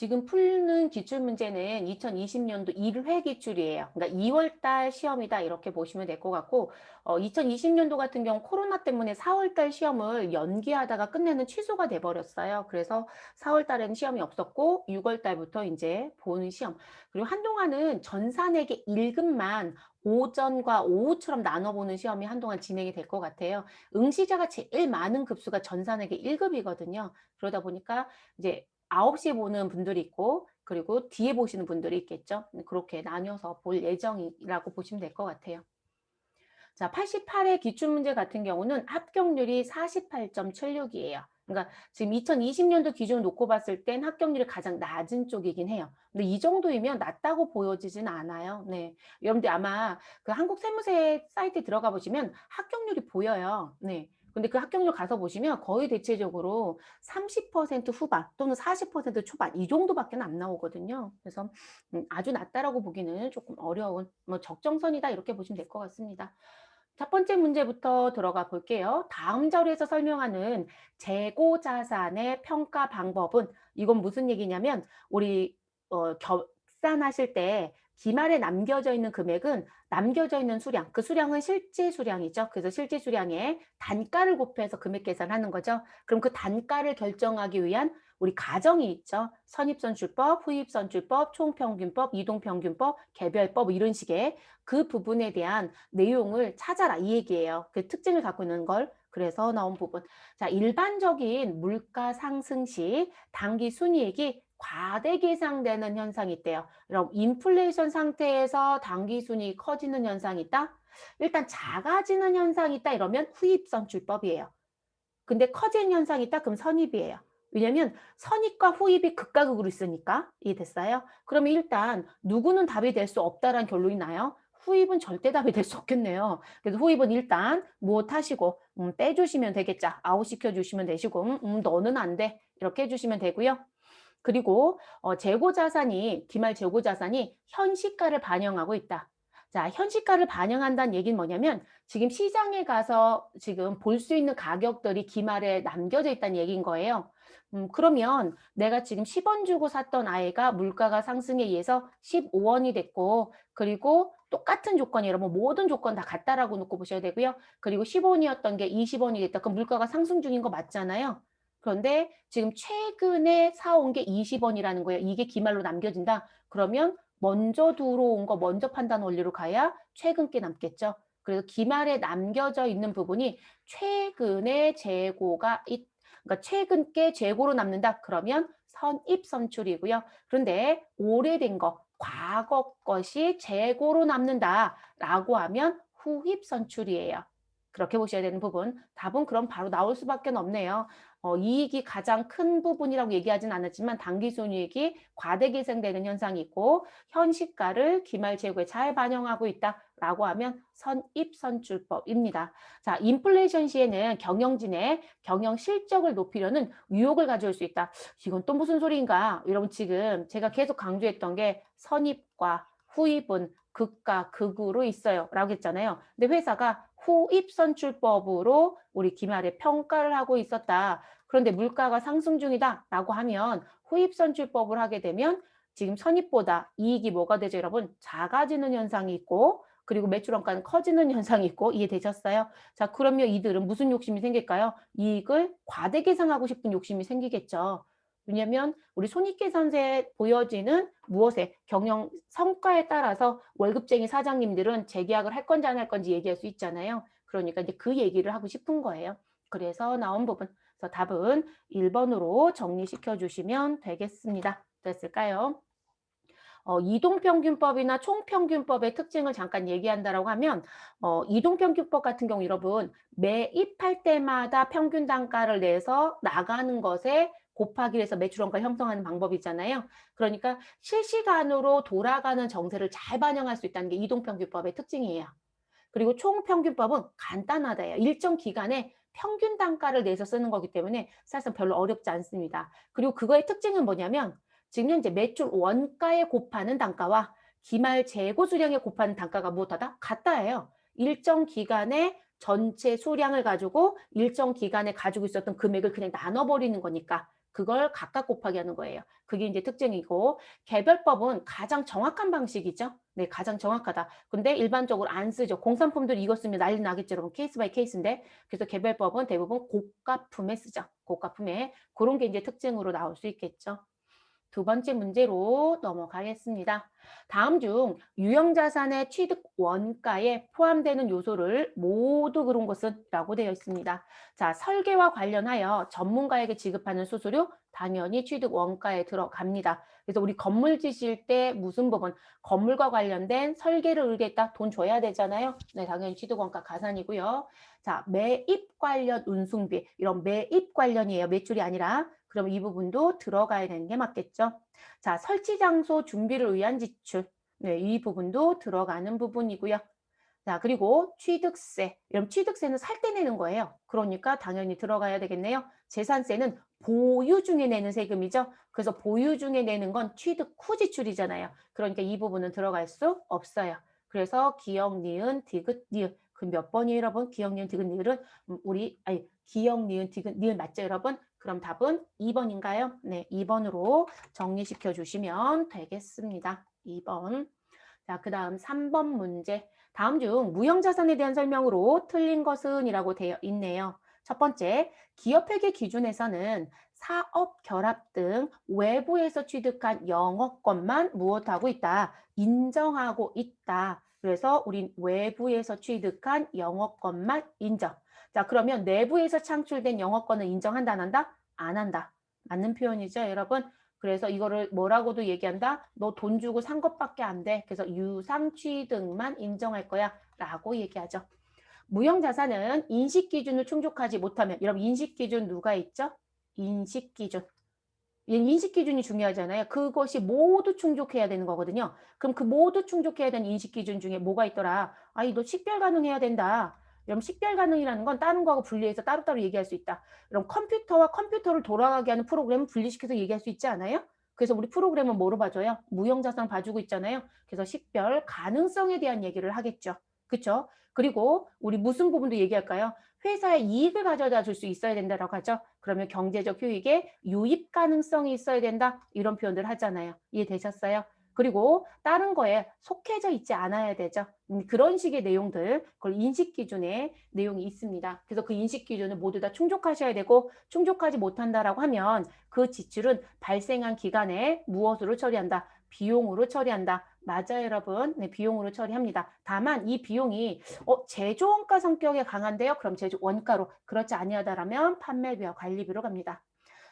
지금 풀는 기출문제는 2020년도 1회 기출이에요. 그러니까 2월 달 시험이다 이렇게 보시면 될 것 같고 2020년도 같은 경우 코로나 때문에 4월 달 시험을 연기하다가 끝내는 취소가 돼 버렸어요. 그래서 4월 달에는 시험이 없었고 6월 달부터 이제 보는 시험. 그리고 한동안은 전산에게 1급만 오전과 오후처럼 나눠보는 시험이 한동안 진행이 될 것 같아요. 응시자가 제일 많은 급수가 전산에게 1급이거든요. 그러다 보니까 이제 9시에 보는 분들이 있고 그리고 뒤에 보시는 분들이 있겠죠. 그렇게 나뉘어서 볼 예정이라고 보시면 될 것 같아요. 자, 88회 기출문제 같은 경우는 합격률이 48.76이에요. 그러니까 지금 2020년도 기준을 놓고 봤을 땐 합격률이 가장 낮은 쪽이긴 해요. 근데 이 정도이면 낮다고 보여지진 않아요. 네. 여러분들 아마 그 한국 세무세 사이트에 들어가 보시면 합격률이 보여요. 네. 근데 그 합격률 가서 보시면 거의 대체적으로 30% 후반 또는 40% 초반 이 정도밖에 안 나오거든요. 그래서 아주 낮다라고 보기는 조금 어려운 뭐 적정선이다 이렇게 보시면 될 것 같습니다. 첫 번째 문제부터 들어가 볼게요. 다음 자료에서 설명하는 재고 자산의 평가 방법은 이건 무슨 얘기냐면 우리 결산하실 때 기말에 남겨져 있는 금액은 남겨져 있는 수량, 그 수량은 실제 수량이죠. 그래서 실제 수량에 단가를 곱해서 금액 계산하는 거죠. 그럼 그 단가를 결정하기 위한 우리 가정이 있죠. 선입선출법, 후입선출법, 총평균법, 이동평균법, 개별법 뭐 이런 식의 그 부분에 대한 내용을 찾아라 이 얘기예요. 그 특징을 갖고 있는 걸. 그래서 나온 부분. 자, 일반적인 물가 상승 시 당기 순이익이 과대 계상되는 현상이 있대요. 그럼 인플레이션 상태에서 당기 순이익이 커지는 현상이 있다? 일단 작아지는 현상이 있다 이러면 후입선출법이에요. 근데 커지는 현상이 있다? 그럼 선입이에요. 왜냐면 선입과 후입이 극과 극으로 있으니까. 이해됐어요? 그러면 일단 누구는 답이 될 수 없다라는 결론이 나요. 후입은 절대 답이 될 수 없겠네요. 그래서 후입은 일단 무엇 하시고 빼주시면 되겠죠. 아웃시켜 주시면 되시고 너는 안 돼. 이렇게 해주시면 되고요. 그리고 재고자산이 기말 재고자산이 현시가를 반영하고 있다. 자, 현시가를 반영한다는 얘기는 뭐냐면 지금 시장에 가서 지금 볼 수 있는 가격들이 기말에 남겨져 있다는 얘기인 거예요. 그러면 내가 지금 10원 주고 샀던 아이가 물가가 상승에 의해서 15원이 됐고 그리고 똑같은 조건이 여러분 모든 조건 다 같다라고 놓고 보셔야 되고요. 그리고 10원이었던 게 20원이 됐다. 그럼 물가가 상승 중인 거 맞잖아요. 그런데 지금 최근에 사온 게 20원이라는 거예요. 이게 기말로 남겨진다. 그러면 먼저 들어온 거 먼저 판단 원리로 가야 최근 게 남겠죠. 그래서 기말에 남겨져 있는 부분이 최근에 재고가 그러니까 최근 게 재고로 남는다. 그러면 선입선출이고요. 그런데 오래된 거, 과거 것이 재고로 남는다라고 하면 후입선출이에요. 그렇게 보셔야 되는 부분. 답은 그럼 바로 나올 수밖에 없네요. 이익이 가장 큰 부분이라고 얘기하진 않았지만 당기순이익이 과대 계승되는 현상이 있고 현시가를 기말 재고에 잘 반영하고 있다라고 하면 선입선출법입니다. 자, 인플레이션 시에는 경영진의 경영 실적을 높이려는 유혹을 가져올 수 있다. 이건 또 무슨 소리인가? 여러분 지금 제가 계속 강조했던 게 선입과 후입은 극과 극으로 있어요. 라고 했잖아요. 근데 회사가 후입선출법으로 우리 기말에 평가를 하고 있었다. 그런데 물가가 상승 중이다 라고 하면 후입선출법을 하게 되면 지금 선입보다 이익이 뭐가 되죠 여러분? 작아지는 현상이 있고 그리고 매출 원가는 커지는 현상이 있고 이해되셨어요? 자, 그러면 이들은 무슨 욕심이 생길까요? 이익을 과대 계상하고 싶은 욕심이 생기겠죠. 왜냐하면 우리 손익계산서에 보여지는 무엇에 경영 성과에 따라서 월급쟁이 사장님들은 재계약을 할 건지 안 할 건지 얘기할 수 있잖아요. 그러니까 이제 그 얘기를 하고 싶은 거예요. 그래서 나온 부분. 그래서 답은 1번으로 정리시켜 주시면 되겠습니다. 됐을까요? 이동평균법이나 총평균법의 특징을 잠깐 얘기한다라고 하면 이동평균법 같은 경우 여러분 매입할 때마다 평균 단가를 내서 나가는 것에 곱하기를 해서 매출원가 형성하는 방법이잖아요. 그러니까 실시간으로 돌아가는 정세를 잘 반영할 수 있다는 게 이동평균법의 특징이에요. 그리고 총평균법은 간단하다예요. 일정 기간에 평균 단가를 내서 쓰는 거기 때문에 사실상 별로 어렵지 않습니다. 그리고 그거의 특징은 뭐냐면 지금 현재 매출 원가에 곱하는 단가와 기말 재고 수량에 곱하는 단가가 무엇하다? 같다예요. 일정 기간에 전체 수량을 가지고 일정 기간에 가지고 있었던 금액을 그냥 나눠버리는 거니까 그걸 각각 곱하기 하는 거예요. 그게 이제 특징이고 개별법은 가장 정확한 방식이죠. 네, 가장 정확하다. 근데 일반적으로 안 쓰죠. 공산품들이 이거 쓰면 난리 나겠죠. 여러분 케이스 바이 케이스인데 그래서 개별법은 대부분 고가품에 쓰죠. 고가품에 그런 게 이제 특징으로 나올 수 있겠죠. 두 번째 문제로 넘어가겠습니다. 다음 중 유형자산의 취득 원가에 포함되는 요소를 모두 그런 것은 라고 되어 있습니다. 자, 설계와 관련하여 전문가에게 지급하는 수수료 당연히 취득 원가에 들어갑니다. 그래서 우리 건물 지실 때 무슨 부분, 건물과 관련된 설계를 의뢰했다 돈 줘야 되잖아요. 네, 당연히 취득 원가 가산이고요. 자, 매입 관련 운송비, 이런 매입 관련이에요. 매출이 아니라. 그럼 이 부분도 들어가야 되는 게 맞겠죠. 자, 설치 장소 준비를 위한 지출. 네, 이 부분도 들어가는 부분이고요. 자, 그리고 취득세. 이런 취득세는 살 때 내는 거예요. 그러니까 당연히 들어가야 되겠네요. 재산세는 보유 중에 내는 세금이죠. 그래서 보유 중에 내는 건 취득 후 지출이잖아요. 그러니까 이 부분은 들어갈 수 없어요. 그래서 기역, 니은, 디귿, 니은. 그 몇 번이에요, 여러분? 기역, 니은, 디귿, 니을은 기역, 니은, 디귿, 니은 맞죠, 여러분? 그럼 답은 2번인가요? 네, 2번으로 정리시켜 주시면 되겠습니다. 2번. 자, 그 다음 3번 문제. 다음 중 무형자산에 대한 설명으로 틀린 것은 이라고 되어 있네요. 첫 번째, 기업회계 기준에서는 사업 결합 등 외부에서 취득한 영업권만 무엇하고 있다. 인정하고 있다. 그래서 우린 외부에서 취득한 영업권만 인정. 자, 그러면 내부에서 창출된 영업권을 인정한다, 안 한다? 안 한다. 맞는 표현이죠, 여러분? 그래서 이거를 뭐라고도 얘기한다? 너 돈 주고 산 것밖에 안 돼. 그래서 유상취득만 인정할 거야. 라고 얘기하죠. 무형자산은 인식기준을 충족하지 못하면, 여러분 인식기준 누가 있죠? 인식기준. 인식기준이 중요하잖아요. 그것이 모두 충족해야 되는 거거든요. 그럼 그 모두 충족해야 되는 인식기준 중에 뭐가 있더라? 아이, 너 식별 가능해야 된다. 그럼 식별 가능이라는 건 다른 거하고 분리해서 따로따로 얘기할 수 있다. 그럼 컴퓨터와 컴퓨터를 돌아가게 하는 프로그램은 분리시켜서 얘기할 수 있지 않아요? 그래서 우리 프로그램은 뭐로 봐줘요? 무형자산 봐주고 있잖아요. 그래서 식별 가능성에 대한 얘기를 하겠죠. 그렇죠? 그리고 우리 무슨 부분도 얘기할까요? 회사에 이익을 가져다 줄 수 있어야 된다라고 하죠. 그러면 경제적 효익에 유입 가능성이 있어야 된다. 이런 표현들 하잖아요. 이해되셨어요? 그리고 다른 거에 속해져 있지 않아야 되죠. 그런 식의 내용들, 그걸 인식 기준에 내용이 있습니다. 그래서 그 인식 기준을 모두 다 충족하셔야 되고 충족하지 못한다라고 하면 그 지출은 발생한 기간에 무엇으로 처리한다? 비용으로 처리한다. 맞아요, 여러분. 네, 비용으로 처리합니다. 다만 이 비용이 제조원가 성격에 강한데요. 그럼 제조원가로 그렇지 아니하다라면 판매비와 관리비로 갑니다.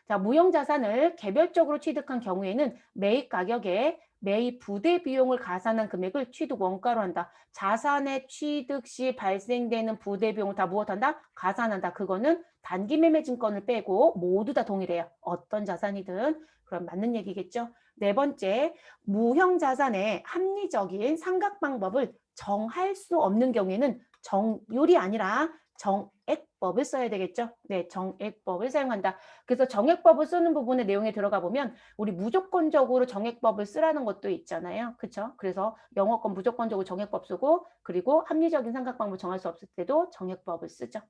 자, 무형자산을 개별적으로 취득한 경우에는 매입 가격에 매입 부대 비용을 가산한 금액을 취득 원가로 한다. 자산의 취득 시 발생되는 부대 비용을 다 무엇한다? 가산한다. 그거는 단기 매매 증권을 빼고 모두 다 동일해요. 어떤 자산이든. 그럼 맞는 얘기겠죠? 네 번째, 무형자산의 합리적인 상각 방법을 정할 수 없는 경우에는 정율이 아니라 정액법을 써야 되겠죠? 네, 정액법을 사용한다. 그래서 정액법을 쓰는 부분의 내용에 들어가 보면 우리 무조건적으로 정액법을 쓰라는 것도 있잖아요. 그렇죠? 그래서 영어권 무조건적으로 정액법 쓰고 그리고 합리적인 삼각 방법 정할 수 없을 때도 정액법을 쓰죠.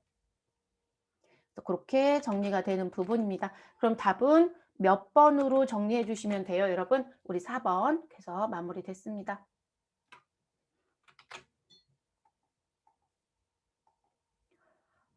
그렇게 정리가 되는 부분입니다. 그럼 답은 몇 번으로 정리해 주시면 돼요, 여러분? 우리 4번 해서 마무리됐습니다.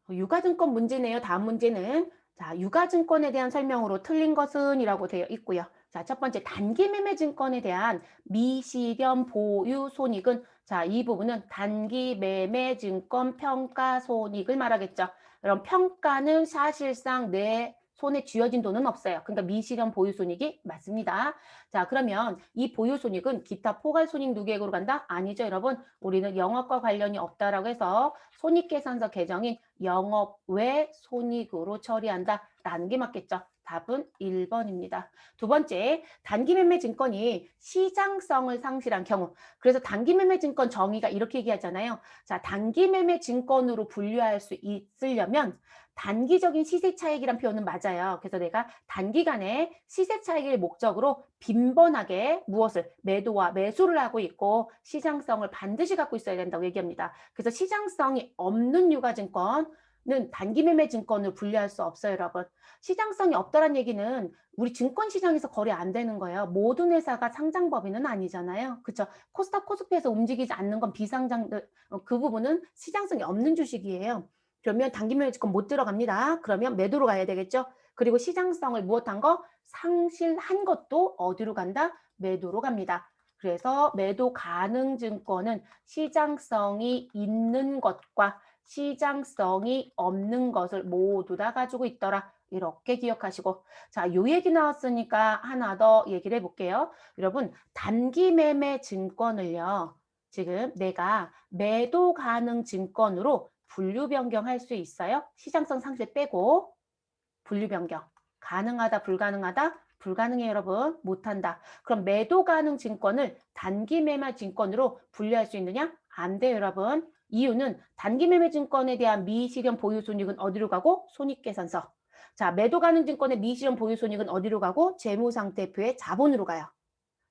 유가증권 문제네요. 다음 문제는 자, 유가증권에 대한 설명으로 틀린 것은 이라고 되어 있고요. 자, 첫 번째 단기 매매 증권에 대한 미실현 보유 손익은 자, 이 부분은 단기 매매 증권 평가 손익을 말하겠죠. 그럼 평가는 사실상 내 손에 쥐어진 돈은 없어요. 그러니까 미실현 보유 손익이 맞습니다. 자, 그러면 이 보유 손익은 기타 포괄 손익 누계액으로 간다? 아니죠, 여러분. 우리는 영업과 관련이 없다라고 해서 손익계산서 개정인 영업 외 손익으로 처리한다라는 게 맞겠죠. 답은 1번입니다. 두 번째, 단기매매 증권이 시장성을 상실한 경우. 그래서 단기매매 증권 정의가 이렇게 얘기하잖아요. 자, 단기매매 증권으로 분류할 수 있으려면 단기적인 시세 차익이란 표현은 맞아요. 그래서 내가 단기간에 시세 차익을 목적으로 빈번하게 무엇을 매도와 매수를 하고 있고 시장성을 반드시 갖고 있어야 된다고 얘기합니다. 그래서 시장성이 없는 유가증권 단기 매매 증권으로 분류할 수 없어요, 여러분. 시장성이 없다는 얘기는 우리 증권 시장에서 거래 안 되는 거예요. 모든 회사가 상장 법인은 아니잖아요. 그렇죠? 코스닥 코스피에서 움직이지 않는 건 비상장들, 그 부분은 시장성이 없는 주식이에요. 그러면 단기 매매 증권 못 들어갑니다. 그러면 매도로 가야 되겠죠? 그리고 시장성을 무엇한 거? 상실한 것도 어디로 간다? 매도로 갑니다. 그래서 매도 가능 증권은 시장성이 있는 것과 시장성이 없는 것을 모두 다 가지고 있더라. 이렇게 기억하시고, 자, 요 얘기 나왔으니까 하나 더 얘기를 해볼게요. 여러분, 단기 매매 증권을요, 지금 내가 매도 가능 증권으로 분류 변경할 수 있어요. 시장성 상실 빼고 분류 변경. 가능하다, 불가능하다? 불가능해요, 여러분. 못한다. 그럼 매도 가능 증권을 단기 매매 증권으로 분류할 수 있느냐? 안 돼요, 여러분. 이유는 단기 매매 증권에 대한 미실현 보유 손익은 어디로 가고? 손익계산서. 자, 매도 가능 증권의 미실현 보유 손익은 어디로 가고? 재무상태표의 자본으로 가요.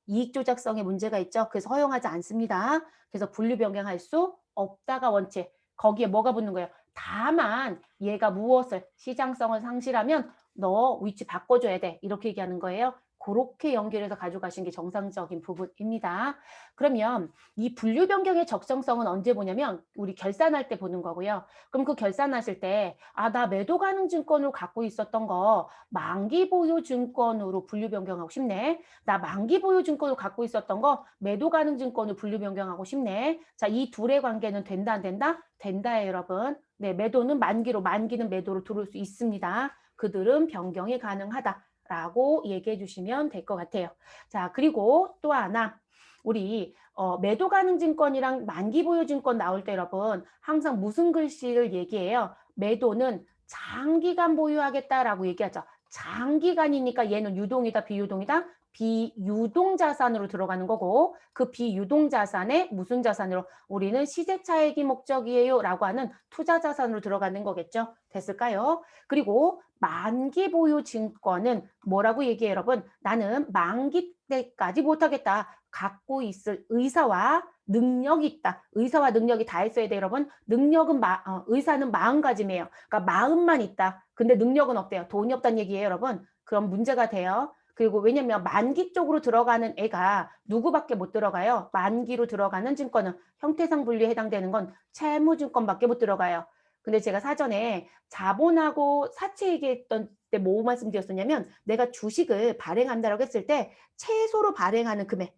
이익 조작성에 문제가 있죠. 그래서 허용하지 않습니다. 그래서 분류 변경할 수 없다가 원칙. 거기에 뭐가 붙는 거예요? 다만 얘가 무엇을 시장성을 상실하면 너 위치 바꿔줘야 돼. 이렇게 얘기하는 거예요. 그렇게 연결해서 가져가신 게 정상적인 부분입니다. 그러면 이 분류 변경의 적정성은 언제 보냐면 우리 결산할 때 보는 거고요. 그럼 그 결산하실 때 나 매도 가능 증권으로 갖고 있었던 거 만기 보유 증권으로 분류 변경하고 싶네. 나 만기 보유 증권을 갖고 있었던 거 매도 가능 증권을 분류 변경하고 싶네. 자, 이 둘의 관계는 된다 안 된다? 된다예요, 여러분. 네, 매도는 만기로, 만기는 매도로 들어올 수 있습니다. 그들은 변경이 가능하다라고 얘기해 주시면 될 것 같아요. 자, 그리고 또 하나 우리 매도 가능 증권이랑 만기 보유 증권 나올 때 여러분 항상 무슨 글씨를 얘기해요? 매도는 장기간 보유하겠다라고 얘기하죠. 장기간이니까 얘는 유동이다, 비유동이다? 비유동 자산으로 들어가는 거고 그 비유동 자산에 무슨 자산으로 우리는 시세 차익이 목적이에요 라고 하는 투자 자산으로 들어가는 거겠죠. 됐을까요? 그리고 만기 보유 증권은 뭐라고 얘기해요, 여러분? 나는 만기 때까지 못하겠다. 갖고 있을 의사와 능력이 있다. 의사와 능력이 다 있어야 돼요, 여러분. 능력은 의사는 마음가짐이에요. 그러니까 마음만 있다. 근데 능력은 없대요. 돈이 없다는 얘기예요, 여러분. 그럼 문제가 돼요. 그리고 왜냐면 만기 쪽으로 들어가는 애가 누구밖에 못 들어가요. 만기로 들어가는 증권은 형태상 분류에 해당되는 건 채무증권밖에 못 들어가요. 근데 제가 사전에 자본하고 사채 얘기했던 때 뭐 말씀드렸었냐면 내가 주식을 발행한다라고 했을 때 최소로 발행하는 금액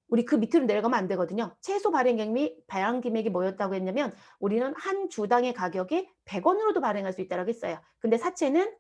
우리 그 밑으로 내려가면 안 되거든요. 최소 발행 금액이 뭐였다고 했냐면 우리는 한 주당의 가격이 100원으로도 발행할 수 있다고 했어요. 근데 사채는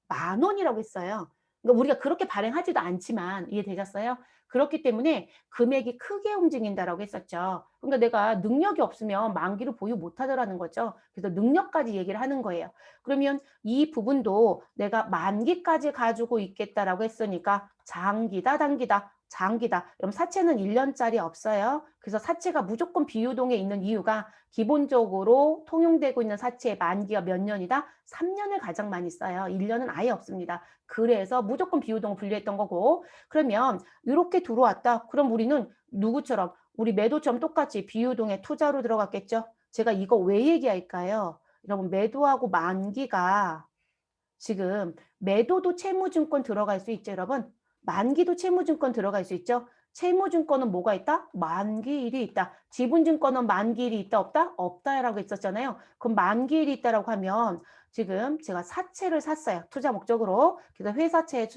10,000원이라고 했어요. 그러니까 우리가 그렇게 발행하지도 않지만 이해되셨어요? 그렇기 때문에 금액이 크게 움직인다라고 했었죠. 그러니까 내가 능력이 없으면 만기로 보유 못하더라는 거죠. 그래서 능력까지 얘기를 하는 거예요. 그러면 이 부분도 내가 만기까지 가지고 있겠다라고 했으니까 장기다, 단기다. 장기다. 그럼 사채는 1년짜리 없어요. 그래서 사채가 무조건 비유동에 있는 이유가 기본적으로 통용되고 있는 사채의 만기가 몇 년이다? 3년을 가장 많이 써요. 1년은 아예 없습니다. 그래서 무조건 비유동 분류했던 거고 그러면 이렇게 들어왔다. 그럼 우리는 누구처럼 우리 매도처럼 똑같이 비유동에 투자로 들어갔겠죠. 제가 이거 왜 얘기할까요? 여러분 매도하고 만기가 지금 매도도 채무증권 들어갈 수 있죠, 여러분. 만기도 채무증권 들어갈 수 있죠. 채무증권은 뭐가 있다? 만기일이 있다. 지분증권은 만기일이 있다, 없다? 없다라고 했었잖아요. 그럼 만기일이 있다라고 하면 지금 제가 사채를 샀어요. 투자 목적으로. 그래서 회사채에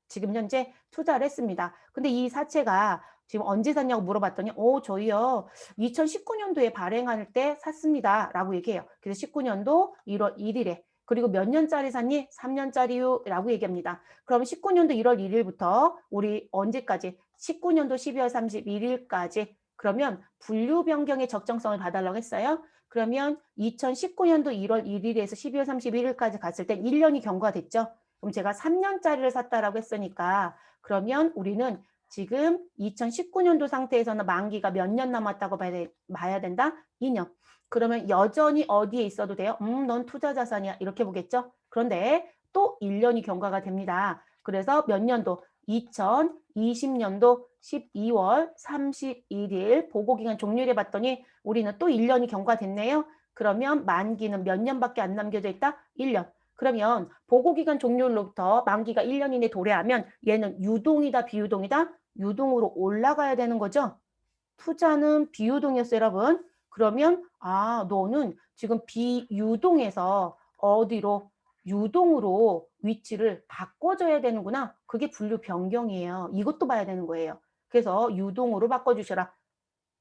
지금 현재 투자를 했습니다. 근데 이 사채가 지금 언제 샀냐고 물어봤더니 저희요 2019년도에 발행할 때 샀습니다 라고 얘기해요. 그래서 19년도 1월 1일에 그리고 몇 년짜리 샀니? 3년짜리요 라고 얘기합니다. 그럼 19년도 1월 1일부터 우리 언제까지? 19년도 12월 31일까지 그러면 분류 변경의 적정성을 봐달라고 했어요. 그러면 2019년도 1월 1일에서 12월 31일까지 갔을 때 1년이 경과가 됐죠. 그럼 제가 3년짜리를 샀다라고 했으니까 그러면 우리는 지금 2019년도 상태에서는 만기가 몇 년 남았다고 봐야 된다? 2년. 그러면 여전히 어디에 있어도 돼요? 넌 투자 자산이야. 이렇게 보겠죠? 그런데 또 1년이 경과가 됩니다. 그래서 몇 년도? 2020년도 12월 31일 보고기간 종료를 봤더니 우리는 또 1년이 경과됐네요. 그러면 만기는 몇 년밖에 안 남겨져 있다? 1년. 그러면 보고기간 종료로부터 만기가 1년 이내 도래하면 얘는 유동이다, 비유동이다? 유동으로 올라가야 되는 거죠. 투자는 비유동이었어요, 여러분. 그러면 너는 지금 비유동에서 어디로? 유동으로 위치를 바꿔줘야 되는구나. 그게 분류 변경이에요. 이것도 봐야 되는 거예요. 그래서 유동으로 바꿔주셔라.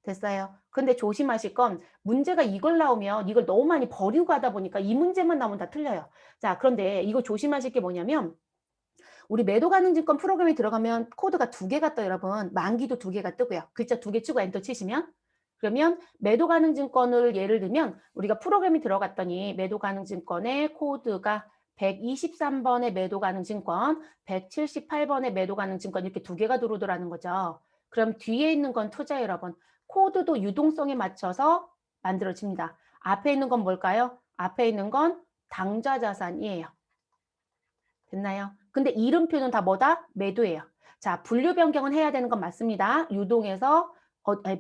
됐어요. 근데 조심하실 건 문제가 이걸 나오면 이걸 너무 많이 버리고 가다 보니까 이 문제만 나오면 다 틀려요. 자, 그런데 이거 조심하실 게 뭐냐면 우리 매도 가능 증권 프로그램에 들어가면 코드가 2개가 떠요, 여러분. 만기도 2개가 뜨고요. 글자 2개 치고 엔터 치시면 그러면 매도 가능 증권을 예를 들면 우리가 프로그램이 들어갔더니 매도 가능 증권의 코드가 123번의 매도 가능 증권, 178번의 매도 가능 증권 이렇게 2개가 들어오더라는 거죠. 그럼 뒤에 있는 건 투자 여러분. 코드도 유동성에 맞춰서 만들어집니다. 앞에 있는 건 뭘까요? 앞에 있는 건 당좌 자산이에요. 됐나요? 근데 이름표는 다 뭐다? 매도예요. 자, 분류 변경은 해야 되는 건 맞습니다. 유동에서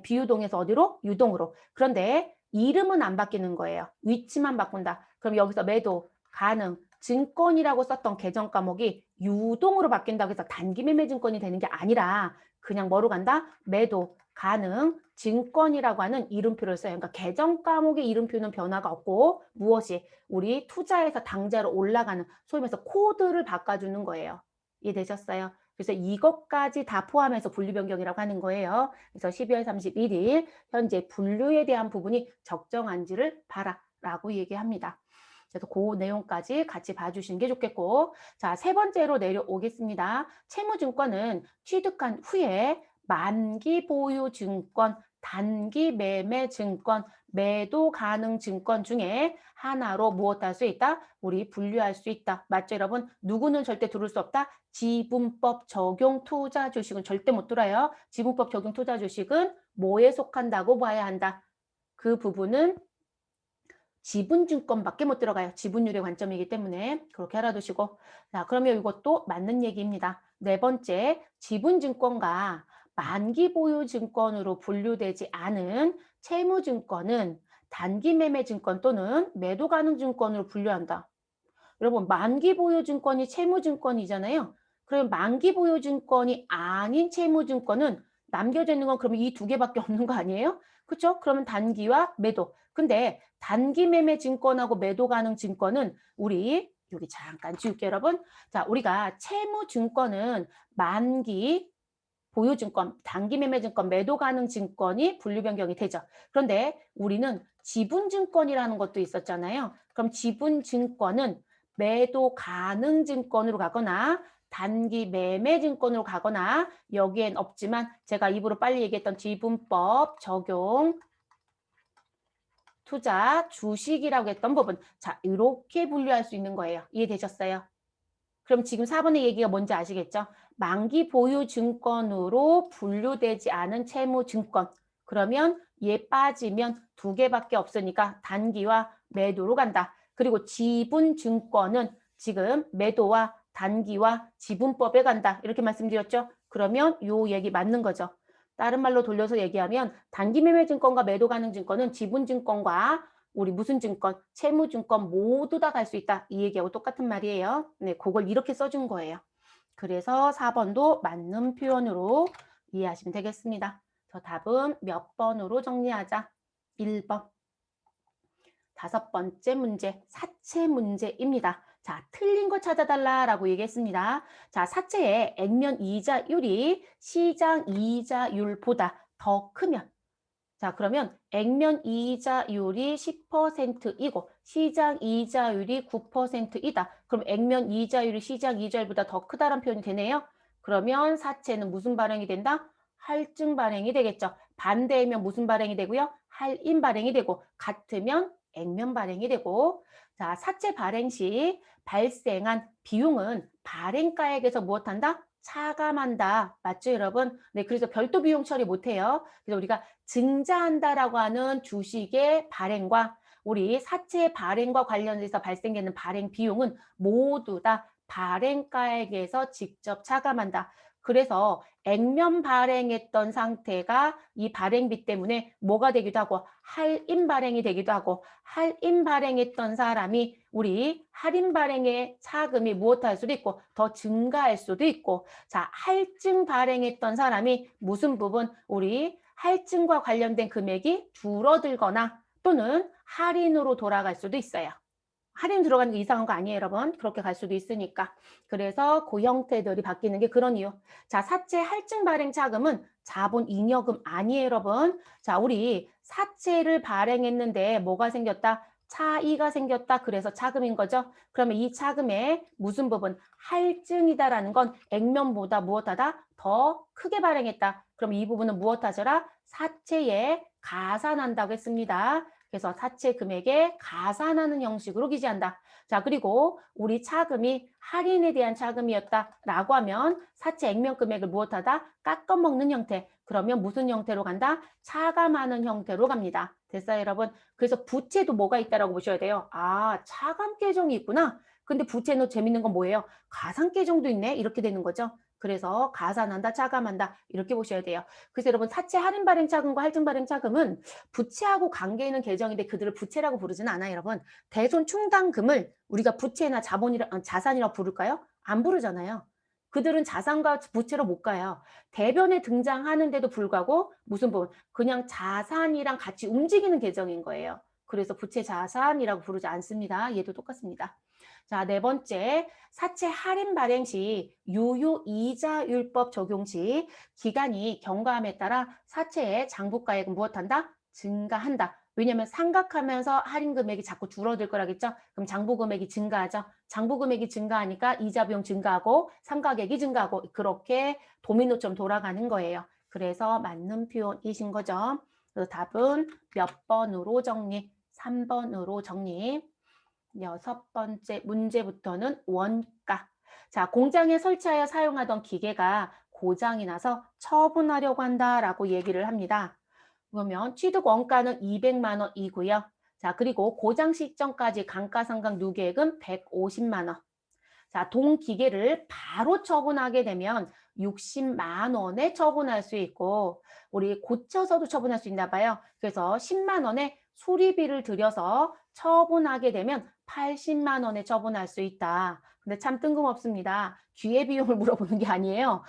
비유동에서 어디로? 유동으로. 그런데 이름은 안 바뀌는 거예요. 위치만 바꾼다. 그럼 여기서 매도, 가능, 증권이라고 썼던 계정 과목이 유동으로 바뀐다고 해서 단기 매매 증권이 되는 게 아니라 그냥 뭐로 간다? 매도, 가능, 증권이라고 하는 이름표를 써요. 그러니까 계정 과목의 이름표는 변화가 없고 무엇이? 우리 투자해서 당좌로 올라가는 소위 말해서 코드를 바꿔주는 거예요. 이해되셨어요? 그래서 이것까지 다 포함해서 분류 변경이라고 하는 거예요. 그래서 12월 31일 현재 분류에 대한 부분이 적정한지를 봐라라고 얘기합니다. 그래서 그 내용까지 같이 봐주시는 게 좋겠고 자, 3번째로 내려오겠습니다. 채무증권은 취득한 후에 만기 보유 증권, 단기 매매 증권, 매도 가능 증권 중에 하나로 무엇할 수 있다? 우리 분류할 수 있다. 맞죠, 여러분? 누구는 절대 들을 수 없다? 지분법 적용 투자 주식은 절대 못 들어요. 지분법 적용 투자 주식은 뭐에 속한다고 봐야 한다? 그 부분은 지분증권밖에 못 들어가요. 지분율의 관점이기 때문에 그렇게 알아두시고 자, 그러면 이것도 맞는 얘기입니다. 4번째, 지분증권과 만기 보유 증권으로 분류되지 않은 채무증권은 단기 매매 증권 또는 매도 가능 증권으로 분류한다. 여러분, 만기 보유 증권이 채무증권이잖아요. 그럼 만기 보유 증권이 아닌 채무증권은 남겨져 있는 건 그러면 이 2개밖에 없는 거 아니에요? 그렇죠? 그러면 단기와 매도. 근데 단기 매매 증권하고 매도 가능 증권은 우리 여기 잠깐 지울게요, 여러분. 자, 우리가 채무증권은 만기 보유증권, 단기 매매증권, 매도 가능 증권이 분류 변경이 되죠. 그런데 우리는 지분증권이라는 것도 있었잖아요. 그럼 지분증권은 매도 가능 증권으로 가거나 단기 매매 증권으로 가거나 여기엔 없지만 제가 입으로 빨리 얘기했던 지분법 적용 투자 주식이라고 했던 부분. 자, 이렇게 분류할 수 있는 거예요. 이해되셨어요? 그럼 지금 4번의 얘기가 뭔지 아시겠죠? 만기 보유 증권으로 분류되지 않은 채무 증권. 그러면 얘 빠지면 2개밖에 없으니까 단기와 매도로 간다. 그리고 지분 증권은 지금 매도와 단기와 지분법에 간다. 이렇게 말씀드렸죠? 그러면 요 얘기 맞는 거죠. 다른 말로 돌려서 얘기하면 단기 매매 증권과 매도 가능 증권은 지분 증권과 우리 무슨 증권, 채무증권 모두 다 갈 수 있다. 이 얘기하고 똑같은 말이에요. 네, 그걸 이렇게 써준 거예요. 그래서 4번도 맞는 표현으로 이해하시면 되겠습니다. 저 답은 몇 번으로 정리하자? 1번. 5번째 문제, 사채 문제입니다. 자, 틀린 거 찾아달라라고 얘기했습니다. 자, 사채의 액면 이자율이 시장 이자율보다 더 크면 자, 그러면 액면 이자율이 10%이고 시장 이자율이 9%이다. 그럼 액면 이자율이 시장 이자율보다 더 크다는 표현이 되네요. 그러면 사채는 무슨 발행이 된다? 할증 발행이 되겠죠. 반대이면 무슨 발행이 되고요? 할인 발행이 되고 같으면 액면 발행이 되고 자, 사채 발행 시 발생한 비용은 발행가액에서 무엇한다? 차감한다. 맞죠, 여러분? 네, 그래서 별도 비용 처리 못해요. 그래서 우리가 증자한다라고 하는 주식의 발행과 우리 사채 발행과 관련해서 발생되는 발행 비용은 모두 다 발행가액에서 직접 차감한다. 그래서 액면 발행했던 상태가 이 발행비 때문에 뭐가 되기도 하고 할인 발행이 되기도 하고 할인 발행했던 사람이 우리 할인 발행의 차금이 무엇할 수도 있고 더 증가할 수도 있고 자 할증 발행했던 사람이 무슨 부분 우리 할증과 관련된 금액이 줄어들거나 또는 할인으로 돌아갈 수도 있어요. 할인 들어가는 게 이상한 거 아니에요, 여러분. 그렇게 갈 수도 있으니까. 그래서 그 형태들이 바뀌는 게 그런 이유. 자, 사채 할증 발행 차금은 자본 잉여금 아니에요, 여러분. 자, 우리 사채를 발행했는데 뭐가 생겼다? 차이가 생겼다. 그래서 차금인 거죠. 그러면 이 차금의 무슨 부분? 할증이다라는 건 액면보다 무엇하다? 더 크게 발행했다. 그럼 이 부분은 무엇하더라? 사채에 가산한다고 했습니다. 그래서 사채 금액에 가산하는 형식으로 기재한다. 자, 그리고 우리 차금이 할인에 대한 차금이었다라고 하면 사채 액면 금액을 무엇하다? 깎아먹는 형태. 그러면 무슨 형태로 간다? 차감하는 형태로 갑니다. 됐어요, 여러분? 그래서 부채도 뭐가 있다라고 보셔야 돼요. 아, 차감 계정이 있구나. 근데 부채는 재밌는 건 뭐예요? 가산 계정도 있네. 이렇게 되는 거죠. 그래서 가산한다, 차감한다 이렇게 보셔야 돼요. 그래서 여러분 사채 할인 발행 차금과 할증 발행 차금은 부채하고 관계 있는 계정인데 그들을 부채라고 부르지는 않아요, 여러분. 대손 충당금을 우리가 부채나 자산이라고 부를까요? 안 부르잖아요. 그들은 자산과 부채로 못 가요. 대변에 등장하는데도 불구하고 무슨 부분? 그냥 자산이랑 같이 움직이는 계정인 거예요. 그래서 부채 자산이라고 부르지 않습니다. 얘도 똑같습니다. 자, 네 번째, 사채 할인 발행 시 유효이자율법 적용 시 기간이 경과함에 따라 사채의 장부가액은 무엇한다? 증가한다. 왜냐하면 상각하면서 할인 금액이 자꾸 줄어들 거라겠죠? 그럼 장부 금액이 증가하죠. 장부 금액이 증가하니까 이자 비용 증가하고 상각액이 증가하고 그렇게 도미노처럼 돌아가는 거예요. 그래서 맞는 표현이신 거죠. 그래서 답은 몇 번으로 정리? 3번으로 정리. 여섯 번째 문제부터는 원가. 자, 공장에 설치하여 사용하던 기계가 고장이 나서 처분하려고 한다라고 얘기를 합니다. 그러면 취득 원가는 200만 원이고요. 자, 그리고 고장 시점까지 감가상각 누계액은 150만 원. 자, 동기계를 바로 처분하게 되면 60만 원에 처분할 수 있고 우리 고쳐서도 처분할 수 있나 봐요. 그래서 10만 원에 수리비를 들여서 처분하게 되면 80만 원에 처분할 수 있다. 근데 참 뜬금없습니다. 기회비용을 물어보는 게 아니에요.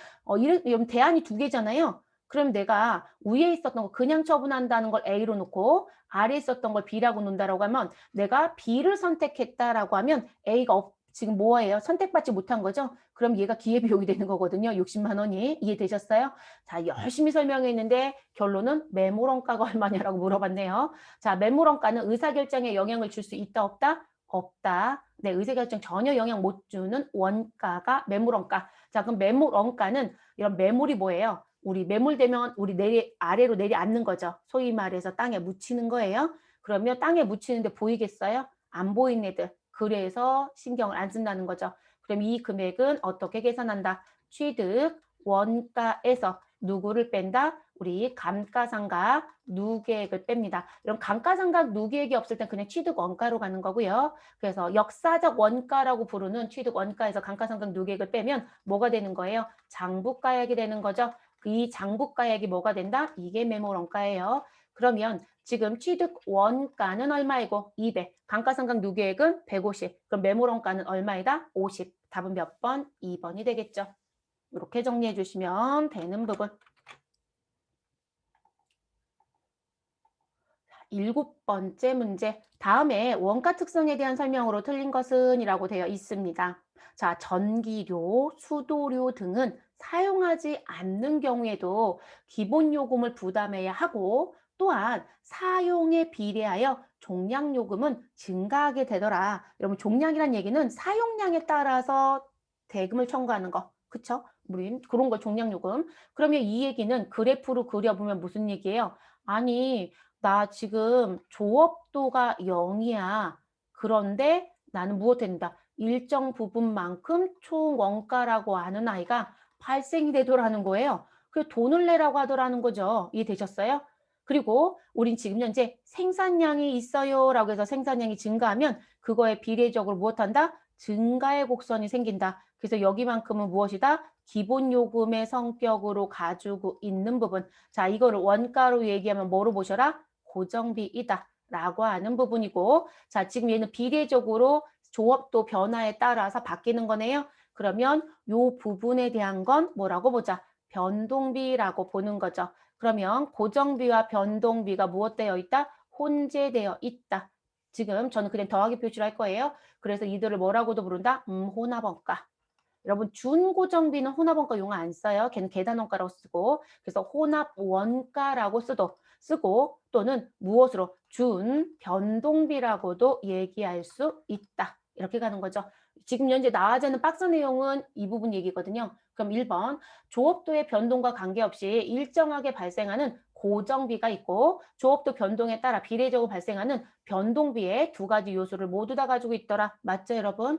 이런 대안이 두 개잖아요. 그럼 내가 위에 있었던 거 그냥 처분한다는 걸 A로 놓고 아래에 있었던 걸 B라고 놓는다라고 하면 내가 B를 선택했다라고 하면 A가 지금 뭐예요? 선택받지 못한 거죠? 그럼 얘가 기회비용이 되는 거거든요. 60만 원이. 이해되셨어요? 자, 열심히 설명했는데 결론은 매물원가가 얼마냐라고 물어봤네요. 자, 매물원가는 의사결정에 영향을 줄 수 있다, 없다? 없다. 네, 의사결정 전혀 영향 못 주는 원가가 매물원가. 자, 그럼 매물원가는 이런 매물이 뭐예요? 우리 매물되면 우리 아래로 내려앉는 거죠. 소위 말해서 땅에 묻히는 거예요. 그러면 땅에 묻히는데 보이겠어요? 안 보이는 애들. 그래서 신경을 안 쓴다는 거죠. 그럼 이 금액은 어떻게 계산한다? 취득 원가에서 누구를 뺀다? 우리 감가상각 누계액을 뺍니다. 이런 감가상각 누계액이 없을 땐 그냥 취득 원가로 가는 거고요. 그래서 역사적 원가라고 부르는 취득 원가에서 감가상각 누계액을 빼면 뭐가 되는 거예요? 장부가액이 되는 거죠. 이 장부가액이 뭐가 된다? 이게 매물원가예요. 그러면 지금 취득 원가는 얼마이고 200, 감가상각 누계액은 150, 그럼 매물원가는 얼마이다? 50. 답은 몇 번? 2번이 되겠죠. 이렇게 정리해 주시면 되는 부분. 7번째 문제. 다음에 원가 특성에 대한 설명으로 틀린 것은 이라고 되어 있습니다. 자, 전기료, 수도료 등은 사용하지 않는 경우에도 기본 요금을 부담해야 하고 또한 사용에 비례하여 종량 요금은 증가하게 되더라. 여러분 종량이란 얘기는 사용량에 따라서 대금을 청구하는 거. 그쵸? 우리 그런 걸 종량 요금. 그러면 이 얘기는 그래프로 그려보면 무슨 얘기예요? 아니 나 지금 조업도가 0이야. 그런데 나는 무엇 된다? 일정 부분만큼 총 원가라고 하는 아이가 발생이 되더라는 거예요. 그 돈을 내라고 하더라는 거죠. 이해되셨어요? 그리고 우린 지금 현재 생산량이 있어요 라고 해서 생산량이 증가하면 그거에 비례적으로 무엇한다? 증가의 곡선이 생긴다. 그래서 여기만큼은 무엇이다? 기본 요금의 성격으로 가지고 있는 부분. 자, 이거를 원가로 얘기하면 뭐로 보셔라? 고정비이다. 라고 하는 부분이고, 자, 지금 얘는 비례적으로 조업도 변화에 따라서 바뀌는 거네요. 그러면 요 부분에 대한 건 뭐라고 보자? 변동비라고 보는 거죠. 그러면 고정비와 변동비가 무엇되어 있다? 혼재되어 있다. 지금 저는 그냥 더하기 표시를 할 거예요. 그래서 이들을 뭐라고도 부른다? 혼합원가. 여러분 준고정비는 혼합원가 용어 안 써요. 걔는 계단원가라고 쓰고 그래서 혼합원가라고 쓰고 또는 무엇으로 준 변동비라고도 얘기할 수 있다. 이렇게 가는 거죠. 지금 현재 나와야 하는 박스 내용은 이 부분 얘기거든요. 그럼 1번 조업도의 변동과 관계없이 일정하게 발생하는 고정비가 있고 조업도 변동에 따라 비례적으로 발생하는 변동비의 두 가지 요소를 모두 다 가지고 있더라. 맞죠 여러분?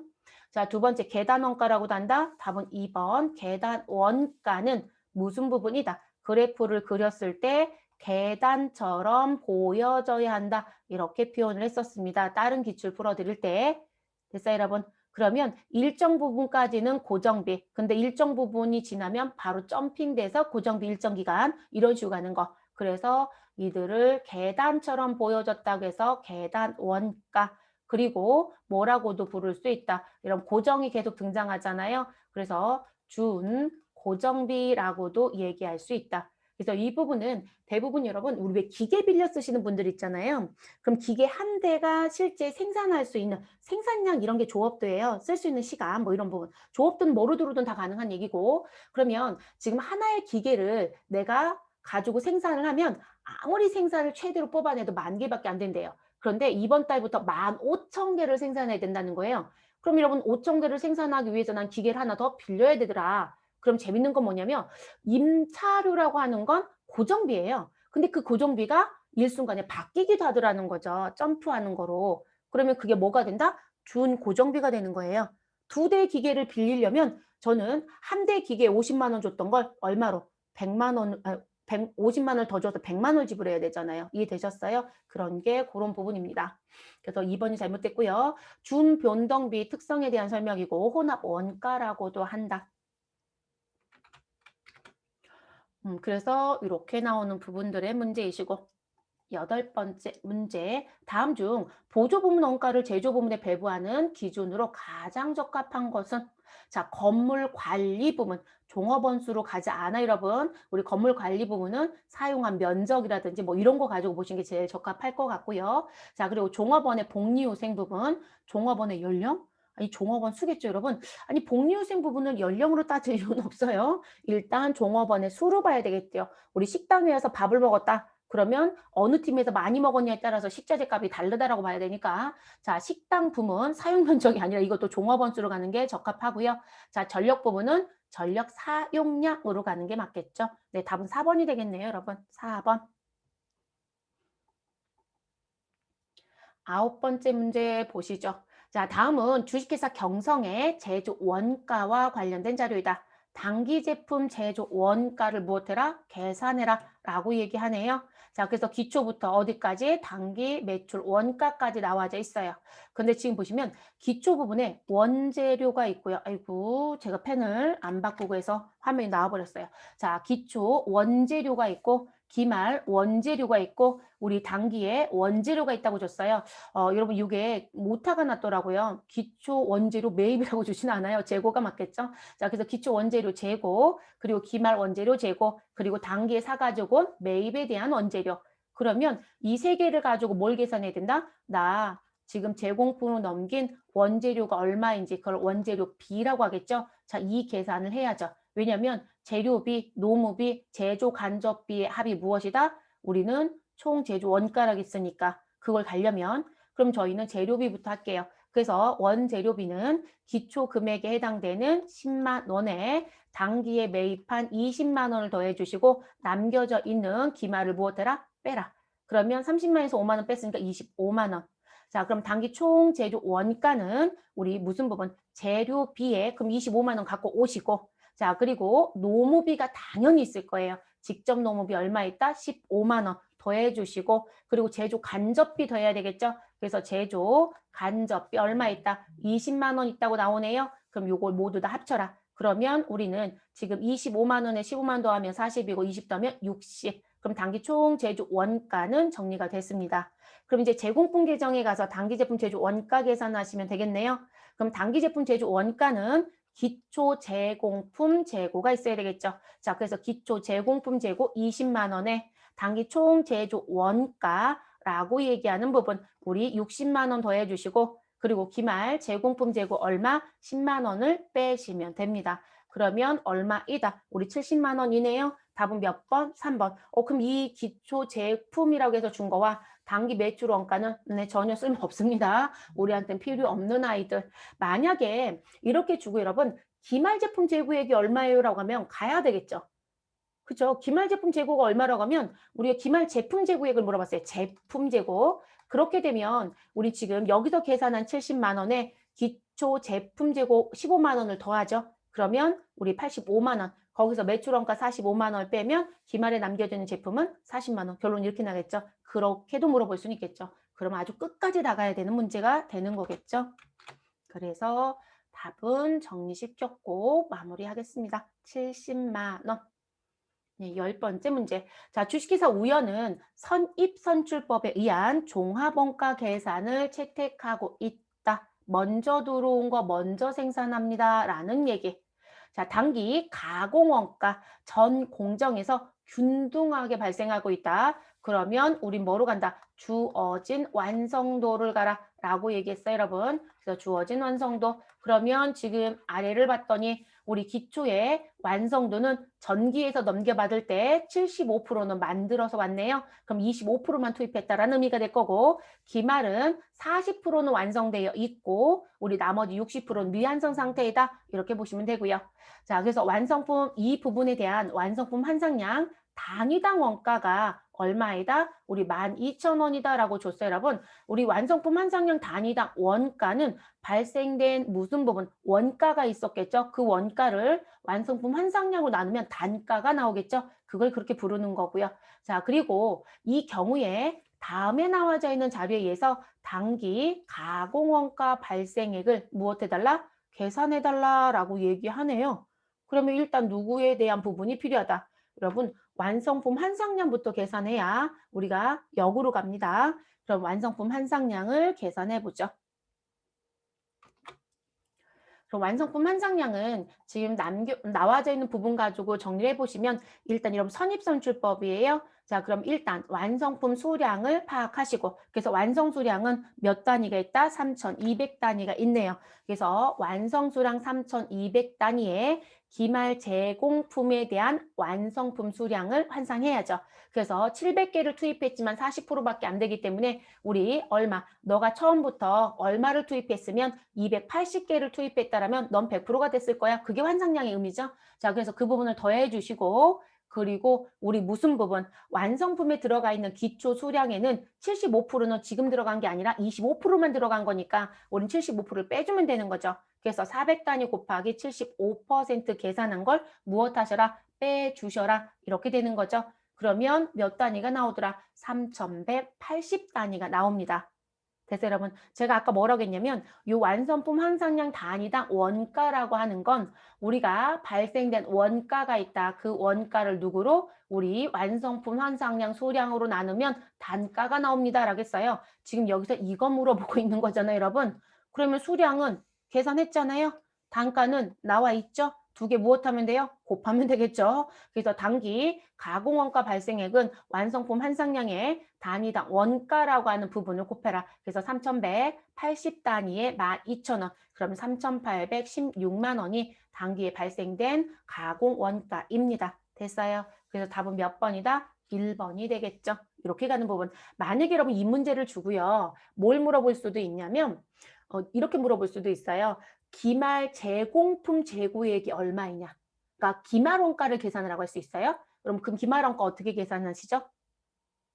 자, 두 번째 계단원가라고도 한다. 답은 2번 계단원가는 무슨 부분이다. 그래프를 그렸을 때 계단처럼 보여져야 한다. 이렇게 표현을 했었습니다. 다른 기출 풀어드릴 때. 됐어요, 여러분? 그러면 일정 부분까지는 고정비. 근데 일정 부분이 지나면 바로 점핑돼서 고정비 일정 기간 이런 식으로 가는 거. 그래서 이들을 계단처럼 보여졌다고 해서 계단원가. 그리고 뭐라고도 부를 수 있다. 이런 고정이 계속 등장하잖아요. 그래서 준 고정비라고도 얘기할 수 있다. 그래서 이 부분은 대부분 여러분 우리 왜 기계 빌려 쓰시는 분들 있잖아요. 그럼 기계 한 대가 실제 생산할 수 있는 생산량 이런 게 조업도예요. 쓸 수 있는 시간 뭐 이런 부분. 조업도는 뭐로 들어오든 다 가능한 얘기고 그러면 지금 하나의 기계를 내가 가지고 생산을 하면 아무리 생산을 최대로 뽑아내도 10,000개밖에 안 된대요. 그런데 이번 달부터 15,000개를 생산해야 된다는 거예요. 그럼 여러분 5,000개를 생산하기 위해서 난 기계를 하나 더 빌려야 되더라. 그럼 재밌는 건 뭐냐면 임차료라고 하는 건 고정비예요. 근데 그 고정비가 일순간에 바뀌기도 하더라는 거죠. 점프하는 거로. 그러면 그게 뭐가 된다? 준 고정비가 되는 거예요. 2대 기계를 빌리려면 저는 한 대 기계에 50만 원 줬던 걸 얼마로? 100만 원, 50만 원을 더 줘서 100만 원 지불해야 되잖아요. 이해되셨어요? 그런 게 그런 부분입니다. 그래서 2번이 잘못됐고요. 준변동비 특성에 대한 설명이고 혼합 원가라고도 한다. 그래서 이렇게 나오는 부분들의 문제이시고 8번째 문제. 다음 중 보조부문 원가를 제조부문에 배부하는 기준으로 가장 적합한 것은 자, 건물 관리 부문, 종업원수로 가지 않아 여러분. 우리 건물 관리 부문은 사용한 면적이라든지 뭐 이런 거 가지고 보시는 게 제일 적합할 것 같고요. 자, 그리고 종업원의 복리후생 부분, 종업원의 연령? 아니 종업원 수겠죠 여러분. 아니 복리후생 부분을 연령으로 따질 이유는 없어요. 일단 종업원의 수로 봐야 되겠대요. 우리 식당에 와서 밥을 먹었다. 그러면 어느 팀에서 많이 먹었냐에 따라서 식자재 값이 다르다라고 봐야 되니까 자 식당 부문 사용 면적이 아니라 이것도 종업원 수로 가는 게 적합하고요. 자 전력 부문은 전력 사용량으로 가는 게 맞겠죠. 네 답은 4번이 되겠네요 여러분. 4번. 9번째 문제 보시죠. 자, 다음은 주식회사 경성의 제조 원가와 관련된 자료이다. 단기 제품 제조 원가를 무엇해라? 계산해라 라고 얘기하네요. 자, 그래서 기초부터 어디까지? 단기 매출 원가까지 나와져 있어요. 근데 지금 보시면 기초 부분에 원재료가 있고요. 아이고, 제가 펜을 안 바꾸고 해서 화면이 나와버렸어요. 자, 기초 원재료가 있고 기말 원재료가 있고 우리 단기에 원재료가 있다고 줬어요. 여러분 이게 오타가 났더라고요. 기초 원재료 매입이라고 주진 않아요. 재고가 맞겠죠? 자, 그래서 기초 원재료 재고, 그리고 기말 원재료 재고, 그리고 단기에 사가지고 온 매입에 대한 원재료. 그러면 이 세 개를 가지고 뭘 계산해야 된다? 나 지금 제공품으로 넘긴 원재료가 얼마인지 그걸 원재료 B라고 하겠죠? 자, 이 계산을 해야죠. 왜냐하면 재료비, 노무비, 제조 간접비의 합이 무엇이다? 우리는 총 제조 원가라고 있으니까 그걸 가려면 그럼 저희는 재료비부터 할게요. 그래서 원재료비는 기초 금액에 해당되는 10만 원에 단기에 매입한 20만 원을 더해 주시고 남겨져 있는 기말을 무엇해라? 빼라. 그러면 30만에서 5만 원 뺐으니까 25만 원. 자, 그럼 단기 총 재료 원가는 우리 무슨 부분? 재료비에 그럼 25만 원 갖고 오시고 자, 그리고 노무비가 당연히 있을 거예요. 직접 노무비 얼마 있다? 15만 원 더해 주시고 그리고 제조 간접비 더해야 되겠죠? 그래서 제조, 간접비 얼마 있다? 20만 원 있다고 나오네요. 그럼 요걸 모두 다 합쳐라. 그러면 우리는 지금 25만 원에 15만 더하면 40이고 20 더하면 60. 그럼 단기 총 제조 원가는 정리가 됐습니다. 그럼 이제 제공품 계정에 가서 단기 제품 제조 원가 계산하시면 되겠네요. 그럼 단기 제품 제조 원가는 기초 제공품 재고가 있어야 되겠죠. 자, 그래서 기초 제공품 재고 20만 원에 단기 총 제조 원가라고 얘기하는 부분 우리 60만 원 더해 주시고 그리고 기말 제공품 재고 얼마? 10만 원을 빼시면 됩니다. 그러면 얼마이다? 우리 70만 원이네요. 답은 몇 번? 3번. 그럼 이 기초 제품이라고 해서 준 거와 단기 매출 원가는 네, 전혀 쓸모없습니다. 우리한테는 필요 없는 아이들. 만약에 이렇게 주고 여러분 기말 제품 재고액이 얼마예요? 라고 하면 가야 되겠죠. 그죠? 기말 제품 재고가 얼마라고 하면 우리가 기말 제품 재고액을 물어봤어요. 제품 재고. 그렇게 되면 우리 지금 여기서 계산한 70만 원에 기초 제품 재고 15만 원을 더하죠. 그러면 우리 85만 원. 거기서 매출원가 45만 원을 빼면 기말에 남겨지는 제품은 40만 원. 결론 이렇게 나겠죠. 그렇게도 물어볼 수는 있겠죠. 그러면 아주 끝까지 나가야 되는 문제가 되는 거겠죠. 그래서 답은 정리시켰고 마무리하겠습니다. 70만 원. 네, 10번째 문제. 자, 주식회사 우연은 선입선출법에 의한 종합원가 계산을 채택하고 있다. 먼저 들어온 거 먼저 생산합니다. 라는 얘기. 자, 단기 가공원가 전 공정에서 균등하게 발생하고 있다. 그러면 우린 뭐로 간다? 주어진 완성도를 가라. 라고 얘기했어요, 여러분. 그래서 주어진 완성도. 그러면 지금 아래를 봤더니 우리 기초의 완성도는 전기에서 넘겨받을 때 75%는 만들어서 왔네요. 그럼 25%만 투입했다라는 의미가 될 거고 기말은 40%는 완성되어 있고 우리 나머지 60%는 미완성 상태이다. 이렇게 보시면 되고요. 자, 그래서 완성품 이 부분에 대한 완성품 한상량 단위당 원가가 얼마이다? 우리 12,000원이다 라고 줬어요, 여러분. 우리 완성품 한상량 단위당 원가는 발생된 무슨 부분? 원가가 있었겠죠? 그 원가를 완성품 한상량으로 나누면 단가가 나오겠죠? 그걸 그렇게 부르는 거고요. 자, 그리고 이 경우에 다음에 나와져 있는 자료에 의해서 단기 가공원가 발생액을 무엇해달라? 계산해달라라고 얘기하네요. 그러면 일단 누구에 대한 부분이 필요하다? 여러분 완성품 한상량부터 계산해야 우리가 역으로 갑니다. 그럼 완성품 한상량을 계산해 보죠. 그럼 완성품 한상량은 지금 나와져 있는 부분 가지고 정리해 보시면 일단 이런 선입선출법이에요. 자, 그럼 일단 완성품 수량을 파악하시고 그래서 완성 수량은 몇 단위가 있다? 3,200 단위가 있네요. 그래서 완성 수량 3,200 단위에 기말 제공품에 대한 완성품 수량을 환산해야죠. 그래서 700개를 투입했지만 40%밖에 안 되기 때문에 우리 얼마? 너가 처음부터 얼마를 투입했으면 280개를 투입했다라면 넌 100%가 됐을 거야. 그게 환상량의 의미죠. 자, 그래서 그 부분을 더해 주시고 그리고 우리 무슨 부분? 완성품에 들어가 있는 기초 수량에는 75%는 지금 들어간 게 아니라 25%만 들어간 거니까 우린 75%를 빼주면 되는 거죠. 그래서 400단위 곱하기 75% 계산한 걸 무엇 하셔라? 빼주셔라. 이렇게 되는 거죠. 그러면 몇 단위가 나오더라? 3,180단위가 나옵니다. 됐어요, 여러분. 제가 아까 뭐라고 했냐면 이 완성품 항상량 단위당 원가라고 하는 건 우리가 발생된 원가가 있다. 그 원가를 누구로? 우리 완성품 항상량 소량으로 나누면 단가가 나옵니다. 라고 했어요. 지금 여기서 이거 물어보고 있는 거잖아요, 여러분. 그러면 수량은 계산했잖아요. 단가는 나와 있죠. 두 개 무엇하면 돼요? 곱하면 되겠죠. 그래서 단기 가공원가 발생액은 완성품 한상량의 단위당 원가라고 하는 부분을 곱해라. 그래서 3,180단위에 12,000원. 그럼 3,816만 원이 단기에 발생된 가공원가입니다. 됐어요? 그래서 답은 몇 번이다? 1번이 되겠죠. 이렇게 가는 부분. 만약에 여러분 이 문제를 주고요. 뭘 물어볼 수도 있냐면 이렇게 물어볼 수도 있어요. 기말 제공품 재고액이 얼마이냐. 그러니까 기말 원가를 계산을 하고 할 수 있어요. 그럼 그 기말 원가 어떻게 계산하시죠?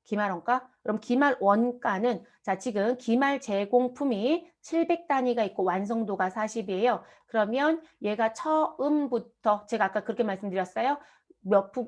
기말 원가? 그럼 기말 원가는 자 지금 기말 제공품이 700단위가 있고 완성도가 40이에요. 그러면 얘가 처음부터 제가 아까 그렇게 말씀드렸어요.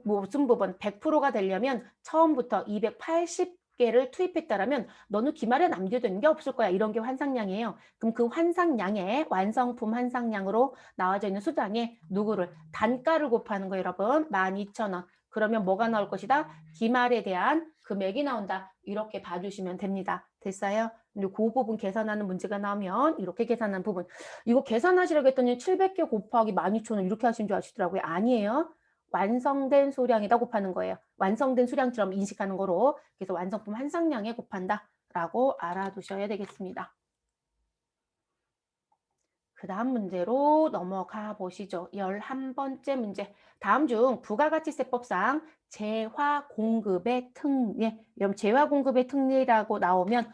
무슨 부분 100%가 되려면 처음부터 280 개를 투입했다라면 너는 기말에 남겨도 되는 게 없을 거야. 이런 게 환상량이에요. 그럼 그 환상량에 완성품 환상량으로 나와져 있는 수당에 누구를 단가를 곱하는 거예요, 여러분. 12,000원. 그러면 뭐가 나올 것이다? 기말에 대한 금액이 나온다. 이렇게 봐주시면 됩니다. 됐어요? 근데 그 부분 계산하는 문제가 나오면 이렇게 계산하는 부분. 이거 계산하시라고 했더니 700개 곱하기 12,000원 이렇게 하신 줄 아시더라고요. 아니에요. 완성된 수량에다 곱하는 거예요. 완성된 수량처럼 인식하는 거로. 그래서 완성품 환상량에 곱한다라고 알아두셔야 되겠습니다. 그 다음 문제로 넘어가 보시죠. 11번째 문제. 다음 중 부가가치세법상 재화공급의 특례. 여러분 재화공급의 특례라고 나오면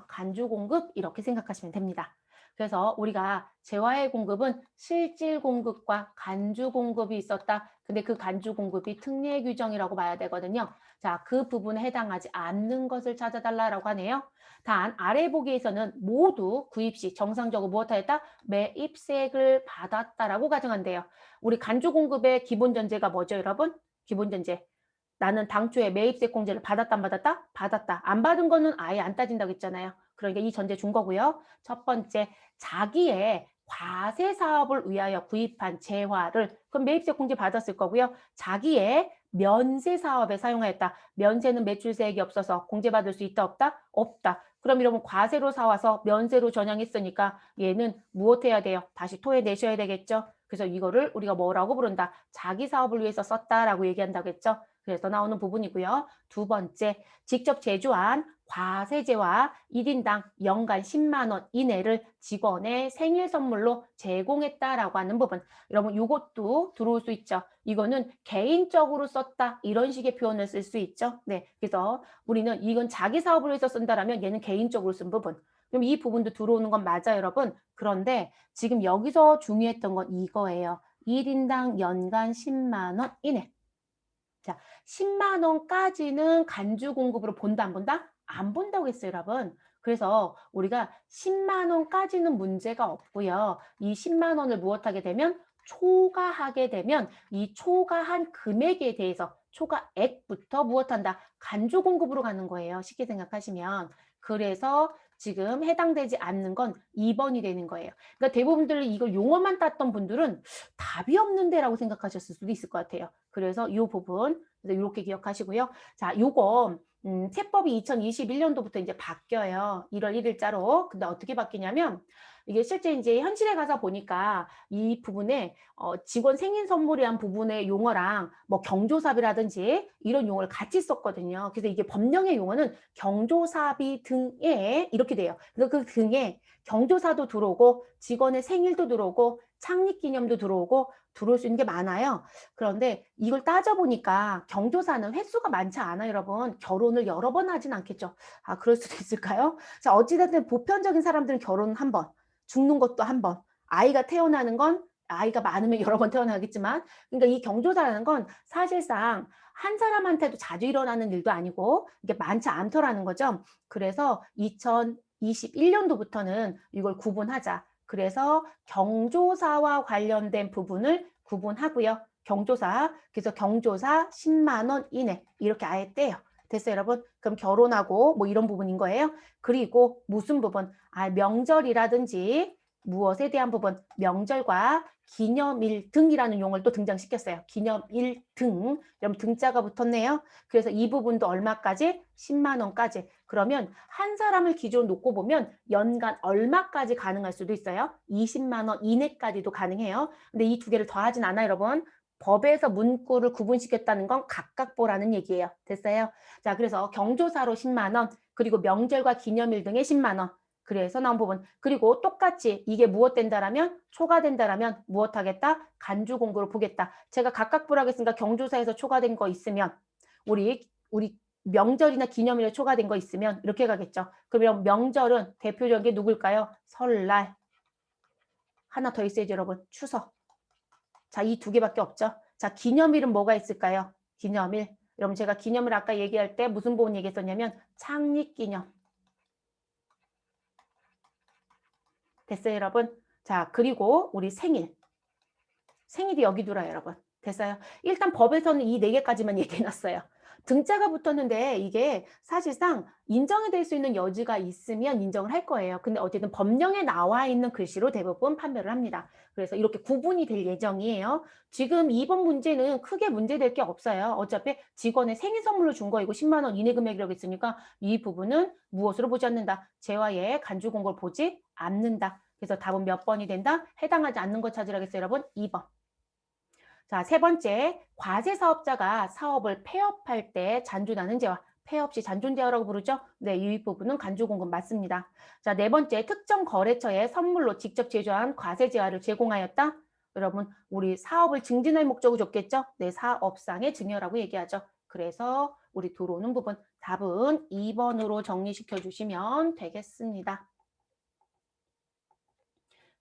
간주공급 이렇게 생각하시면 됩니다. 그래서 우리가 재화의 공급은 실질 공급과 간주 공급이 있었다. 근데 그 간주 공급이 특례 규정이라고 봐야 되거든요. 자, 그 부분에 해당하지 않는 것을 찾아달라고 하네요. 단 아래 보기에서는 모두 구입 시 정상적으로 무엇하였다? 매입세액을 받았다라고 가정한대요. 우리 간주 공급의 기본 전제가 뭐죠, 여러분? 기본 전제. 나는 당초에 매입세 공제를 받았다 안 받았다? 받았다. 안 받은 거는 아예 안 따진다고 했잖아요. 그러니까 이 전제 준 거고요. 첫 번째, 자기의 과세 사업을 위하여 구입한 재화를 그럼 매입세 공제 받았을 거고요. 자기의 면세 사업에 사용하였다. 면세는 매출세액이 없어서 공제받을 수 있다 없다? 없다. 그럼 이러면 과세로 사와서 면세로 전향했으니까 얘는 무엇해야 돼요? 다시 토해내셔야 되겠죠. 그래서 이거를 우리가 뭐라고 부른다? 자기 사업을 위해서 썼다라고 얘기한다고 했죠. 그래서 나오는 부분이고요. 두 번째, 직접 제조한 과세제와 1인당 연간 10만 원 이내를 직원의 생일 선물로 제공했다라고 하는 부분. 여러분 이것도 들어올 수 있죠. 이거는 개인적으로 썼다 이런 식의 표현을 쓸 수 있죠. 네, 그래서 우리는 이건 자기 사업을 위해서 쓴다라면 얘는 개인적으로 쓴 부분. 그럼 이 부분도 들어오는 건 맞아요, 여러분. 그런데 지금 여기서 중요했던 건 이거예요. 1인당 연간 10만 원 이내. 자, 10만 원까지는 간주 공급으로 본다 안 본다? 안 본다고 했어요, 여러분. 그래서 우리가 10만 원까지는 문제가 없고요. 이 10만 원을 무엇하게 되면 초과하게 되면 이 초과한 금액에 대해서 초과액부터 무엇한다? 간주 공급으로 가는 거예요. 쉽게 생각하시면. 그래서 지금 해당되지 않는 건 2번이 되는 거예요. 그러니까 대부분들 이걸 용어만 땄던 분들은 답이 없는데라고 생각하셨을 수도 있을 것 같아요. 그래서 이 부분 이렇게 기억하시고요. 자, 요거 세법이 2021년도부터 이제 바뀌어요. 1월 1일자로. 근데 어떻게 바뀌냐면 이게 실제 이제 현실에 가서 보니까 이 부분에 직원 생일 선물이란 부분의 용어랑 뭐 경조사비라든지 이런 용어를 같이 썼거든요. 그래서 이게 법령의 용어는 경조사비 등에 이렇게 돼요. 그래서 그 등에 경조사도 들어오고 직원의 생일도 들어오고 창립기념도 들어오고 들어올 수 있는 게 많아요. 그런데 이걸 따져보니까 경조사는 횟수가 많지 않아요, 여러분. 결혼을 여러 번 하진 않겠죠. 그럴 수도 있을까요? 자, 어찌됐든 보편적인 사람들은 결혼 한 번, 죽는 것도 한 번, 아이가 태어나는 건 아이가 많으면 여러 번 태어나겠지만, 그러니까 이 경조사라는 건 사실상 한 사람한테도 자주 일어나는 일도 아니고 이게 많지 않더라는 거죠. 그래서 2021년도부터는 이걸 구분하자. 그래서 경조사와 관련된 부분을 구분하고요. 경조사, 그래서 경조사 10만 원 이내 이렇게 아예 떼요. 됐어요, 여러분? 그럼 결혼하고 뭐 이런 부분인 거예요. 그리고 무슨 부분? 명절이라든지 무엇에 대한 부분? 명절과 기념일 등이라는 용어를 또 등장시켰어요. 기념일 등. 그럼 등자가 붙었네요. 그래서 이 부분도 얼마까지? 10만 원까지. 그러면 한 사람을 기준으로 놓고 보면 연간 얼마까지 가능할 수도 있어요. 20만 원 이내까지도 가능해요. 근데 이 두 개를 더하진 않아요, 여러분. 법에서 문구를 구분시켰다는 건 각각 보라는 얘기예요. 됐어요? 자, 그래서 경조사로 10만 원, 그리고 명절과 기념일 등의 10만 원. 그래서 나온 부분. 그리고 똑같이 이게 무엇 된다라면 초과된다라면 무엇 하겠다? 간주 공고를 보겠다. 제가 각각 보라겠으니까 경조사에서 초과된 거 있으면 우리 명절이나 기념일에 초과된 거 있으면 이렇게 가겠죠. 그러면 명절은 대표적인 게 누굴까요? 설날. 하나 더 있어야죠, 여러분. 추석. 자, 이 두 개밖에 없죠. 자, 기념일은 뭐가 있을까요? 기념일. 여러분 제가 기념일 아까 얘기할 때 무슨 부분 얘기했었냐면 창립기념. 됐어요, 여러분? 자, 그리고 우리 생일. 생일이 여기 들어요, 여러분. 됐어요? 일단 법에서는 이 네 개까지만 얘기해놨어요. 등자가 붙었는데 이게 사실상 인정이 될 수 있는 여지가 있으면 인정을 할 거예요. 근데 어쨌든 법령에 나와 있는 글씨로 대부분 판별을 합니다. 그래서 이렇게 구분이 될 예정이에요. 지금 2번 문제는 크게 문제될 게 없어요. 어차피 직원의 생일 선물로 준 거이고 10만 원 이내 금액이라고 했으니까 이 부분은 무엇으로 보지 않는다? 재화의 간주 공고를 보지 않는다. 그래서 답은 몇 번이 된다? 해당하지 않는 거 찾으라겠어요, 여러분? 2번. 자, 세 번째, 과세 사업자가 사업을 폐업할 때 잔존하는 재화, 폐업 시 잔존재화라고 부르죠? 네, 이 부분은 간주공급 맞습니다. 자, 네 번째, 특정 거래처에 선물로 직접 제조한 과세재화를 제공하였다? 여러분, 우리 사업을 증진할 목적을 줬겠죠? 네, 사업상의 증여라고 얘기하죠. 그래서 우리 들어오는 부분, 답은 2번으로 정리시켜 주시면 되겠습니다.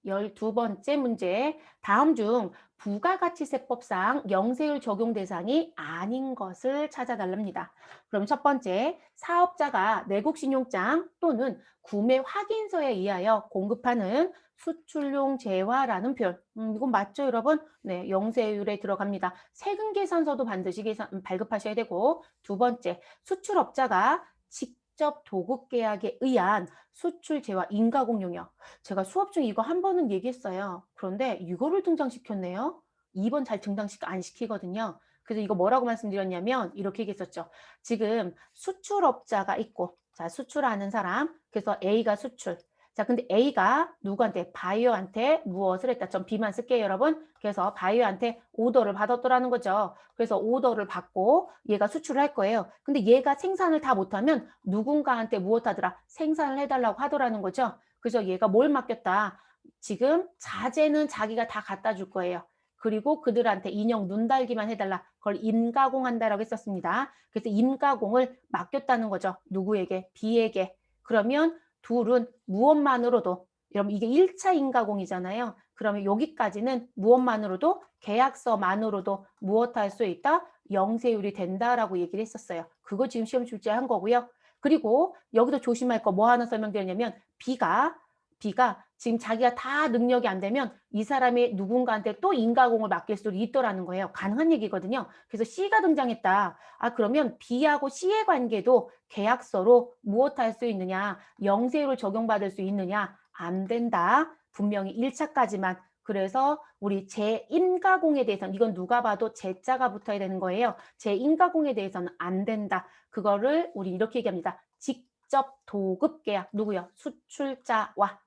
12번째 문제. 다음 중 부가가치세법상 영세율 적용 대상이 아닌 것을 찾아달랍니다. 그럼 첫 번째, 사업자가 내국신용장 또는 구매 확인서에 의하여 공급하는 수출용 재화라는 표현. 이건 맞죠, 여러분? 네, 영세율에 들어갑니다. 세금 계산서도 반드시 발급하셔야 되고, 두 번째, 수출업자가 직접 도급 계약에 의한 수출 재화 인가공용이요. 제가 수업 중에 이거 한 번은 얘기했어요. 그런데 이거를 등장시켰네요. 2번 잘 등장시켜 안 시키거든요. 그래서 이거 뭐라고 말씀드렸냐면 이렇게 얘기했었죠. 지금 수출업자가 있고 자, 수출하는 사람. 그래서 A가 수출. 자, 근데 A가 누구한테 바이어한테 무엇을 했다. 전 B만 쓸게요, 여러분. 그래서 바이어한테 오더를 받았더라는 거죠. 그래서 오더를 받고 얘가 수출을 할 거예요. 근데 얘가 생산을 다 못하면 누군가한테 무엇 하더라? 생산을 해달라고 하더라는 거죠. 그래서 얘가 뭘 맡겼다. 지금 자재는 자기가 다 갖다 줄 거예요. 그리고 그들한테 인형 눈 달기만 해달라. 그걸 임가공한다라고 했었습니다. 그래서 임가공을 맡겼다는 거죠. 누구에게? B에게. 그러면 둘은 무엇만으로도 여러분 이게 1차 임가공이잖아요. 그러면 여기까지는 무엇만으로도 계약서만으로도 무엇할 수 있다? 영세율이 된다라고 얘기를 했었어요. 그거 지금 시험 출제한 거고요. 그리고 여기서 조심할 거 뭐 하나 설명드렸냐면 B가 지금 자기가 다 능력이 안 되면 이 사람이 누군가한테 또 인가공을 맡길 수도 있더라는 거예요. 가능한 얘기거든요. 그래서 C가 등장했다. 아, 그러면 B하고 C의 관계도 계약서로 무엇할 수 있느냐? 영세율을 적용받을 수 있느냐? 안 된다. 분명히 1차까지만. 그래서 우리 재인가공에 대해서는 이건 누가 봐도 재자가 붙어야 되는 거예요. 재인가공에 대해서는 안 된다. 그거를 우리 이렇게 얘기합니다. 직접 도급 계약. 누구요? 수출자와.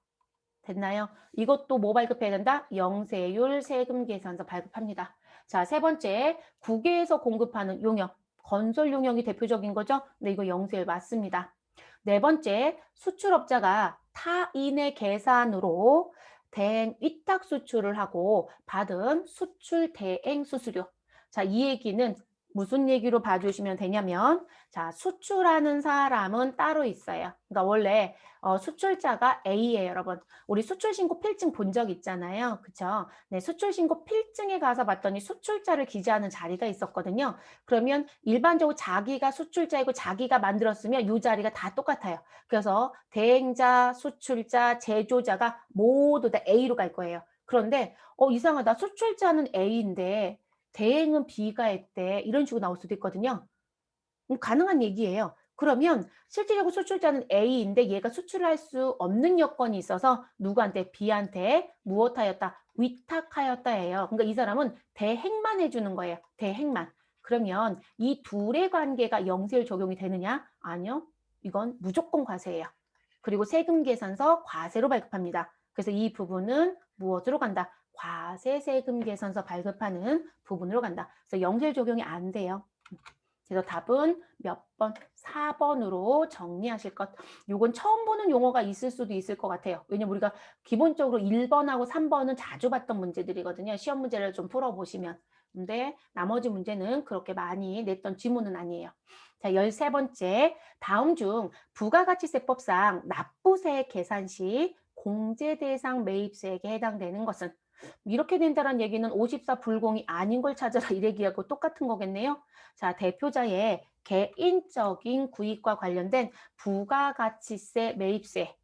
됐나요? 이것도 뭐 발급해야 된다? 영세율 세금 계산서 발급합니다. 자, 세 번째, 국외에서 공급하는 용역. 건설 용역이 대표적인 거죠? 네, 이거 영세율 맞습니다. 네 번째, 수출업자가 타인의 계산으로 대행 위탁 수출을 하고 받은 수출 대행 수수료. 자, 이 얘기는 무슨 얘기로 봐주시면 되냐면, 자, 수출하는 사람은 따로 있어요. 그러니까 원래 수출자가 A예요, 여러분. 우리 수출신고 필증 본 적 있잖아요. 그쵸? 네, 수출신고 필증에 가서 봤더니 수출자를 기재하는 자리가 있었거든요. 그러면 일반적으로 자기가 수출자이고 자기가 만들었으면 이 자리가 다 똑같아요. 그래서 대행자, 수출자, 제조자가 모두 다 A로 갈 거예요. 그런데 이상하다. 수출자는 A인데 대행은 B가 했대. 이런 식으로 나올 수도 있거든요. 가능한 얘기예요. 그러면 실질적으로 수출자는 A인데 얘가 수출을 할 수 없는 여건이 있어서 누구한테? B한테 무엇하였다? 위탁하였다예요. 그러니까 이 사람은 대행만 해주는 거예요. 대행만. 그러면 이 둘의 관계가 영세율 적용이 되느냐? 아니요. 이건 무조건 과세예요. 그리고 세금 계산서 과세로 발급합니다. 그래서 이 부분은 무엇으로 간다? 과세 세금 계산서 발급하는 부분으로 간다. 그래서 영세율 적용이 안 돼요. 그래서 답은 몇 번? 4번으로 정리하실 것. 요건 처음 보는 용어가 있을 수도 있을 것 같아요. 왜냐면 우리가 기본적으로 1번하고 3번은 자주 봤던 문제들이거든요. 시험 문제를 좀 풀어보시면. 근데 나머지 문제는 그렇게 많이 냈던 지문은 아니에요. 자, 13번째. 다음 중 부가가치세법상 납부세 계산 시 공제 대상 매입세액에 해당되는 것은 이렇게 된다는 얘기는 54 불공이 아닌 걸 찾아라 이 얘기하고 똑같은 거겠네요. 자, 대표자의 개인적인 구입과 관련된 부가가치세 매입세.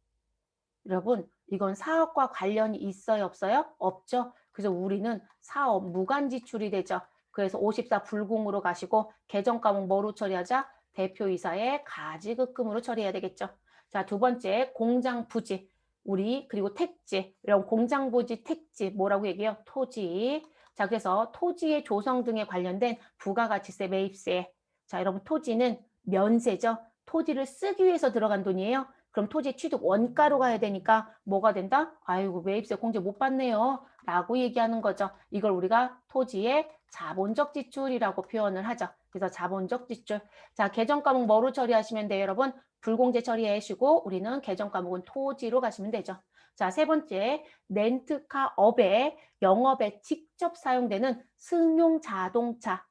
여러분, 이건 사업과 관련이 있어요, 없어요? 없죠. 그래서 우리는 사업 무관 지출이 되죠. 그래서 54 불공으로 가시고 계정 과목 뭐로 처리하자? 대표이사의 가지급금으로 처리해야 되겠죠. 자, 두 번째 공장 부지. 우리 그리고 택지. 이런 공장 부지, 택지 뭐라고 얘기해요? 토지. 자, 그래서 토지의 조성 등에 관련된 부가가치세 매입세. 자, 여러분 토지는 면세죠. 토지를 쓰기 위해서 들어간 돈이에요. 그럼 토지 취득 원가로 가야 되니까 뭐가 된다? 아이고 매입세 공제 못 받네요. 라고 얘기하는 거죠. 이걸 우리가 토지의 자본적 지출이라고 표현을 하죠. 그래서 자본적 지출. 자, 계정 과목 뭐로 처리하시면 돼요, 여러분? 불공제 처리해 주시고 우리는 계정 과목은 토지로 가시면 되죠. 자, 세 번째, 렌트카 업에 영업에 직접 사용되는 승용 자동차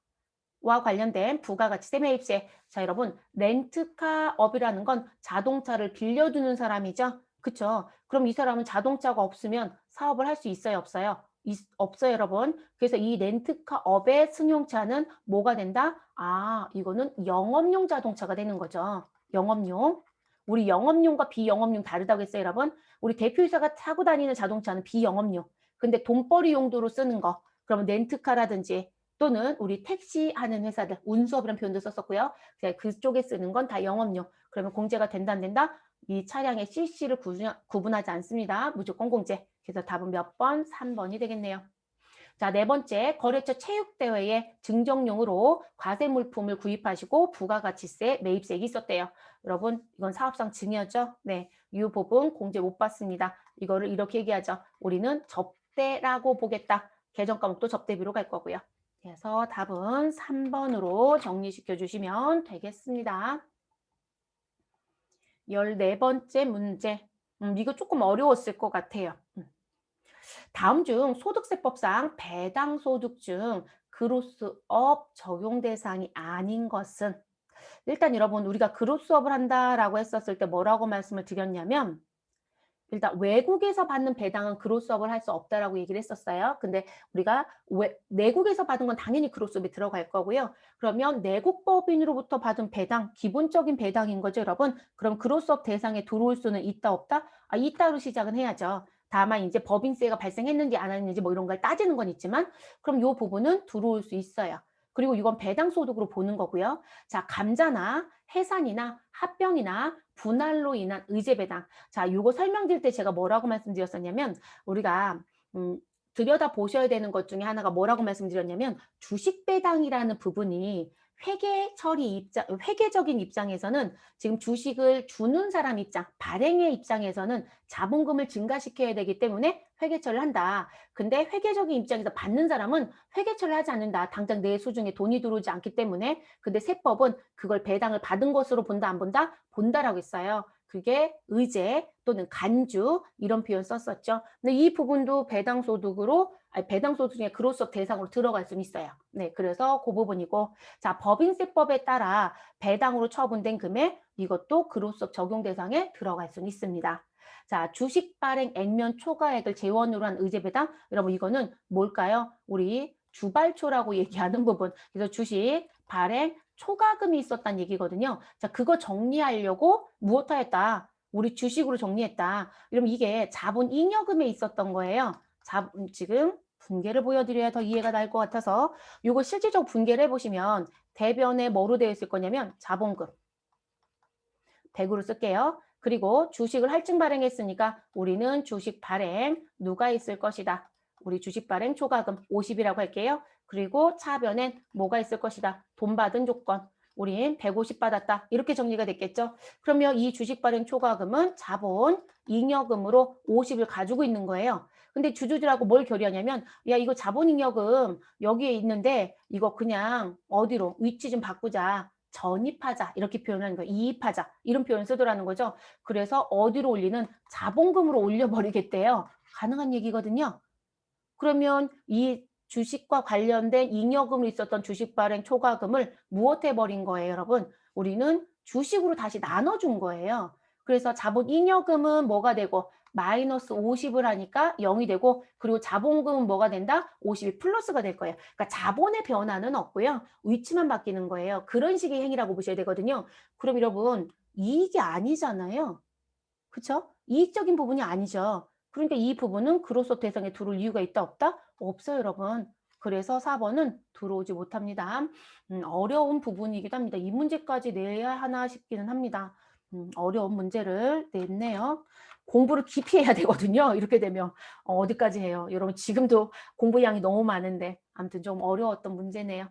와 관련된 부가가치세 매입세. 자, 여러분, 렌트카 업이라는 건 자동차를 빌려주는 사람이죠. 그쵸? 그럼 이 사람은 자동차가 없으면 사업을 할 수 있어요, 없어요? 없어요, 여러분. 그래서 이 렌트카 업의 승용차는 뭐가 된다? 아, 이거는 영업용 자동차가 되는 거죠. 영업용. 우리 영업용과 비영업용 다르다고 했어요, 여러분. 우리 대표이사가 타고 다니는 자동차는 비영업용. 근데 돈벌이 용도로 쓰는 거. 그러면 렌트카라든지 또는 우리 택시 하는 회사들, 운수업이라는 표현도 썼었고요. 그쪽에 쓰는 건 다 영업용. 그러면 공제가 된다 안 된다? 이 차량의 CC를 구분하지 않습니다. 무조건 공제. 그래서 답은 몇 번? 3번이 되겠네요. 자, 네 번째, 거래처 체육대회에 증정용으로 과세물품을 구입하시고 부가가치세, 매입세액이 있었대요. 여러분, 이건 사업상 증여죠? 네, 이 부분 공제 못 받습니다. 이거를 이렇게 얘기하죠. 우리는 접대라고 보겠다. 계정 과목도 접대비로 갈 거고요. 그래서 답은 3번으로 정리시켜 주시면 되겠습니다. 14번째 문제. 이거 조금 어려웠을 것 같아요. 다음 중 소득세법상 배당소득 중 그로스업 적용 대상이 아닌 것은 일단 여러분 우리가 그로스업을 한다라고 했었을 때 뭐라고 말씀을 드렸냐면 일단 외국에서 받는 배당은 그로스업을 할 수 없다라고 얘기를 했었어요. 근데 우리가 내국에서 받은 건 당연히 그로스업에 들어갈 거고요. 그러면 내국법인으로부터 받은 배당, 기본적인 배당인 거죠, 여러분. 그럼 그로스업 대상에 들어올 수는 있다, 없다? 아, 있다로 시작은 해야죠. 다만 이제 법인세가 발생했는지 안 했는지 뭐 이런 걸 따지는 건 있지만 그럼 요 부분은 들어올 수 있어요. 그리고 이건 배당 소득으로 보는 거고요. 자, 감자나 해산이나 합병이나 분할로 인한 의제 배당. 자, 요거 설명드릴 때 제가 뭐라고 말씀드렸었냐면 우리가 들여다 보셔야 되는 것 중에 하나가 뭐라고 말씀드렸냐면 주식 배당이라는 부분이 회계 처리 입장, 회계적인 입장에서는 지금 주식을 주는 사람 입장, 발행의 입장에서는 자본금을 증가시켜야 되기 때문에 회계처리를 한다. 근데 회계적인 입장에서 받는 사람은 회계처리를 하지 않는다. 당장 내 수중에 돈이 들어오지 않기 때문에. 근데 세법은 그걸 배당을 받은 것으로 본다, 안 본다? 본다라고 했어요. 그게 의제 또는 간주 이런 표현 썼었죠. 근데 이 부분도 배당소득으로 배당소득 중에 그로스업 대상으로 들어갈 수는 있어요. 네, 그래서 그 부분이고 자 법인세법에 따라 배당으로 처분된 금액 이것도 그로스업 적용 대상에 들어갈 수는 있습니다. 자 주식 발행 액면 초과액을 재원으로 한 의제 배당 여러분 이거는 뭘까요? 우리 주발초라고 얘기하는 부분. 그래서 주식 발행 초과금이 있었다는 얘기거든요. 자, 그거 정리하려고 무엇하였다? 우리 주식으로 정리했다. 이러면 이게 자본 잉여금에 있었던 거예요. 지금 분계를 보여드려야 더 이해가 날 것 같아서 이거 실질적 분계를 해보시면 대변에 뭐로 되어 있을 거냐면 자본금. 대구로 쓸게요. 그리고 주식을 할증 발행했으니까 우리는 주식 발행 누가 있을 것이다. 우리 주식 발행 초과금 50이라고 할게요. 그리고 차변엔 뭐가 있을 것이다. 돈 받은 조건. 우린 150 받았다. 이렇게 정리가 됐겠죠. 그러면 이 주식 발행 초과금은 자본 잉여금으로 50을 가지고 있는 거예요. 근데 주주들하고 뭘 결의하냐면 야 이거 자본 잉여금 여기에 있는데 이거 그냥 어디로 위치 좀 바꾸자. 전입하자 이렇게 표현하는 거예요. 이입하자 이런 표현 쓰더라는 거죠. 그래서 어디로 올리는 자본금으로 올려버리겠대요. 가능한 얘기거든요. 그러면 이 주식과 관련된 잉여금으로 있었던 주식 발행 초과금을 무엇해버린 거예요, 여러분? 우리는 주식으로 다시 나눠준 거예요. 그래서 자본 잉여금은 뭐가 되고 마이너스 50을 하니까 0이 되고 그리고 자본금은 뭐가 된다? 50이 플러스가 될 거예요. 그러니까 자본의 변화는 없고요. 위치만 바뀌는 거예요. 그런 식의 행위라고 보셔야 되거든요. 그럼 여러분 이익이 아니잖아요. 그쵸? 이익적인 부분이 아니죠. 그러니까 이 부분은 그로서 대상에 두를 이유가 있다 없다? 없어요, 여러분. 그래서 4번은 들어오지 못합니다. 어려운 부분이기도 합니다. 이 문제까지 내야 하나 싶기는 합니다. 어려운 문제를 냈네요. 공부를 깊이 해야 되거든요. 이렇게 되면 어디까지 해요? 여러분 지금도 공부량이 너무 많은데 아무튼 좀 어려웠던 문제네요.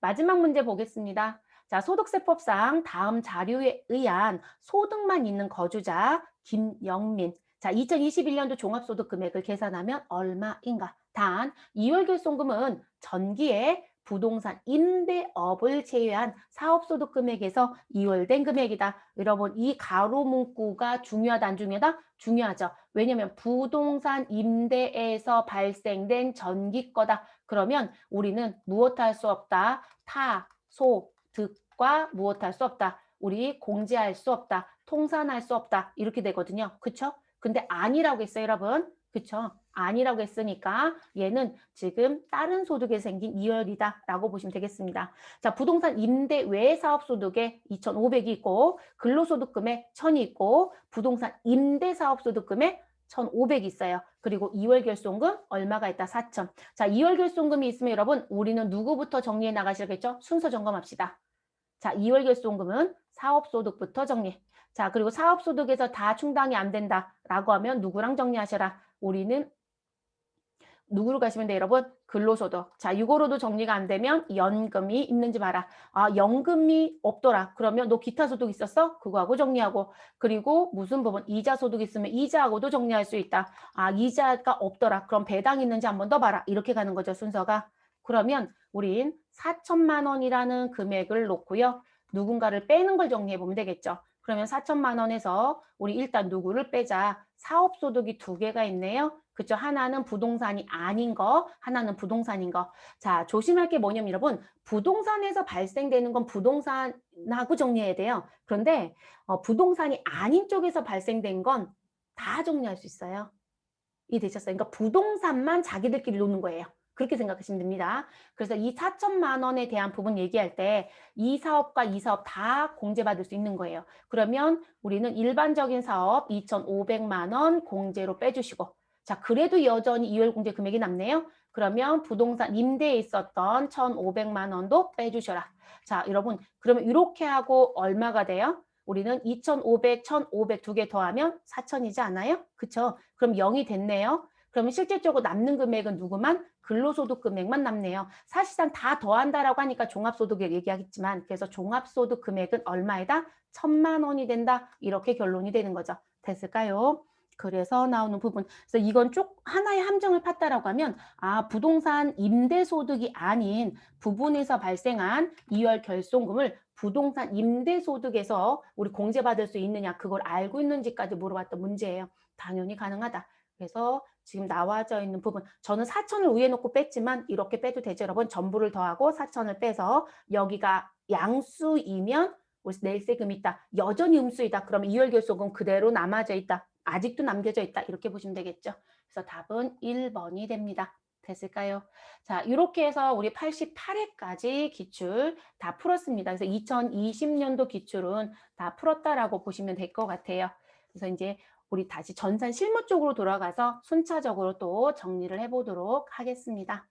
마지막 문제 보겠습니다. 자, 소득세법상 다음 자료에 의한 소득만 있는 거주자 김영민. 자, 2021년도 종합소득 금액을 계산하면 얼마인가? 단, 2월 결손금은 전기에 부동산 임대업을 제외한 사업소득 금액에서 2월된 금액이다. 여러분, 이 가로 문구가 중요하다, 안 중요하다? 중요하죠. 왜냐면 부동산 임대에서 발생된 전기 거다. 그러면 우리는 무엇할 수 없다? 타, 소, 득과 무엇할 수 없다. 우리 공제할 수 없다. 통산할 수 없다. 이렇게 되거든요. 그쵸? 근데 아니라고 했어요, 여러분. 그쵸? 아니라고 했으니까 얘는 지금 다른 소득에 생긴 이월이다 라고 보시면 되겠습니다. 자, 부동산 임대 외 사업소득에 2,500이 있고 근로소득금에 1,000이 있고 부동산 임대 사업소득금에 1,500이 있어요. 그리고 2월 결손금 얼마가 있다? 4,000. 자, 2월 결손금이 있으면 여러분 우리는 누구부터 정리해 나가시겠죠? 순서 점검합시다. 자, 2월 결손금은 사업소득부터 정리. 자, 그리고 사업소득에서 다 충당이 안 된다라고 하면 누구랑 정리하셔라. 우리는 누구로 가시면 돼요, 여러분? 근로소득. 자, 이거로도 정리가 안 되면 연금이 있는지 봐라. 아, 연금이 없더라. 그러면 너 기타 소득 있었어? 그거하고 정리하고. 그리고 무슨 부분? 이자 소득 있으면 이자하고도 정리할 수 있다. 아, 이자가 없더라. 그럼 배당 있는지 한 번 더 봐라. 이렇게 가는 거죠, 순서가. 그러면 우린 4천만 원이라는 금액을 놓고요. 누군가를 빼는 걸 정리해 보면 되겠죠. 그러면 4천만 원에서 우리 일단 누구를 빼자. 사업소득이 두 개가 있네요. 그쵸? 하나는 부동산이 아닌 거, 하나는 부동산인 거. 자, 조심할 게 뭐냐면 여러분, 부동산에서 발생되는 건 부동산하고 정리해야 돼요. 그런데 부동산이 아닌 쪽에서 발생된 건 다 정리할 수 있어요. 이해되셨어요? 그러니까 부동산만 자기들끼리 노는 거예요. 그렇게 생각하시면 됩니다. 그래서 이 4천만 원에 대한 부분 얘기할 때 이 사업과 이 사업 다 공제받을 수 있는 거예요. 그러면 우리는 일반적인 사업 2,500만 원 공제로 빼주시고 자, 그래도 여전히 2월 공제 금액이 남네요. 그러면 부동산 임대에 있었던 1,500만 원도 빼주셔라. 자, 여러분 그러면 이렇게 하고 얼마가 돼요? 우리는 2,500, 1,500 두 개 더하면 4,000이지 않아요? 그쵸? 그럼 0이 됐네요. 그러면 실질적으로 남는 금액은 누구만? 근로소득 금액만 남네요. 사실상 다 더한다라고 하니까 종합소득을 얘기하겠지만 그래서 종합소득 금액은 얼마이다? 1,000만 원이 된다. 이렇게 결론이 되는 거죠. 됐을까요? 그래서 나오는 부분. 그래서 이건 쭉 하나의 함정을 팠다라고 하면 아, 부동산 임대소득이 아닌 부분에서 발생한 2월 결손금을 부동산 임대소득에서 우리 공제받을 수 있느냐 그걸 알고 있는지까지 물어봤던 문제예요. 당연히 가능하다. 그래서 지금 나와져 있는 부분 저는 4천을 위에 놓고 뺐지만 이렇게 빼도 되죠. 여러분 전부를 더하고 4천을 빼서 여기가 양수이면 낼세금이 있다. 여전히 음수이다. 그러면 2월 결손금 그대로 남아져 있다. 아직도 남겨져 있다. 이렇게 보시면 되겠죠. 그래서 답은 1번이 됩니다. 됐을까요? 자, 이렇게 해서 우리 88회까지 기출 다 풀었습니다. 그래서 2020년도 기출은 다 풀었다라고 보시면 될 것 같아요. 그래서 이제 우리 다시 전산 실무 쪽으로 돌아가서 순차적으로 또 정리를 해보도록 하겠습니다.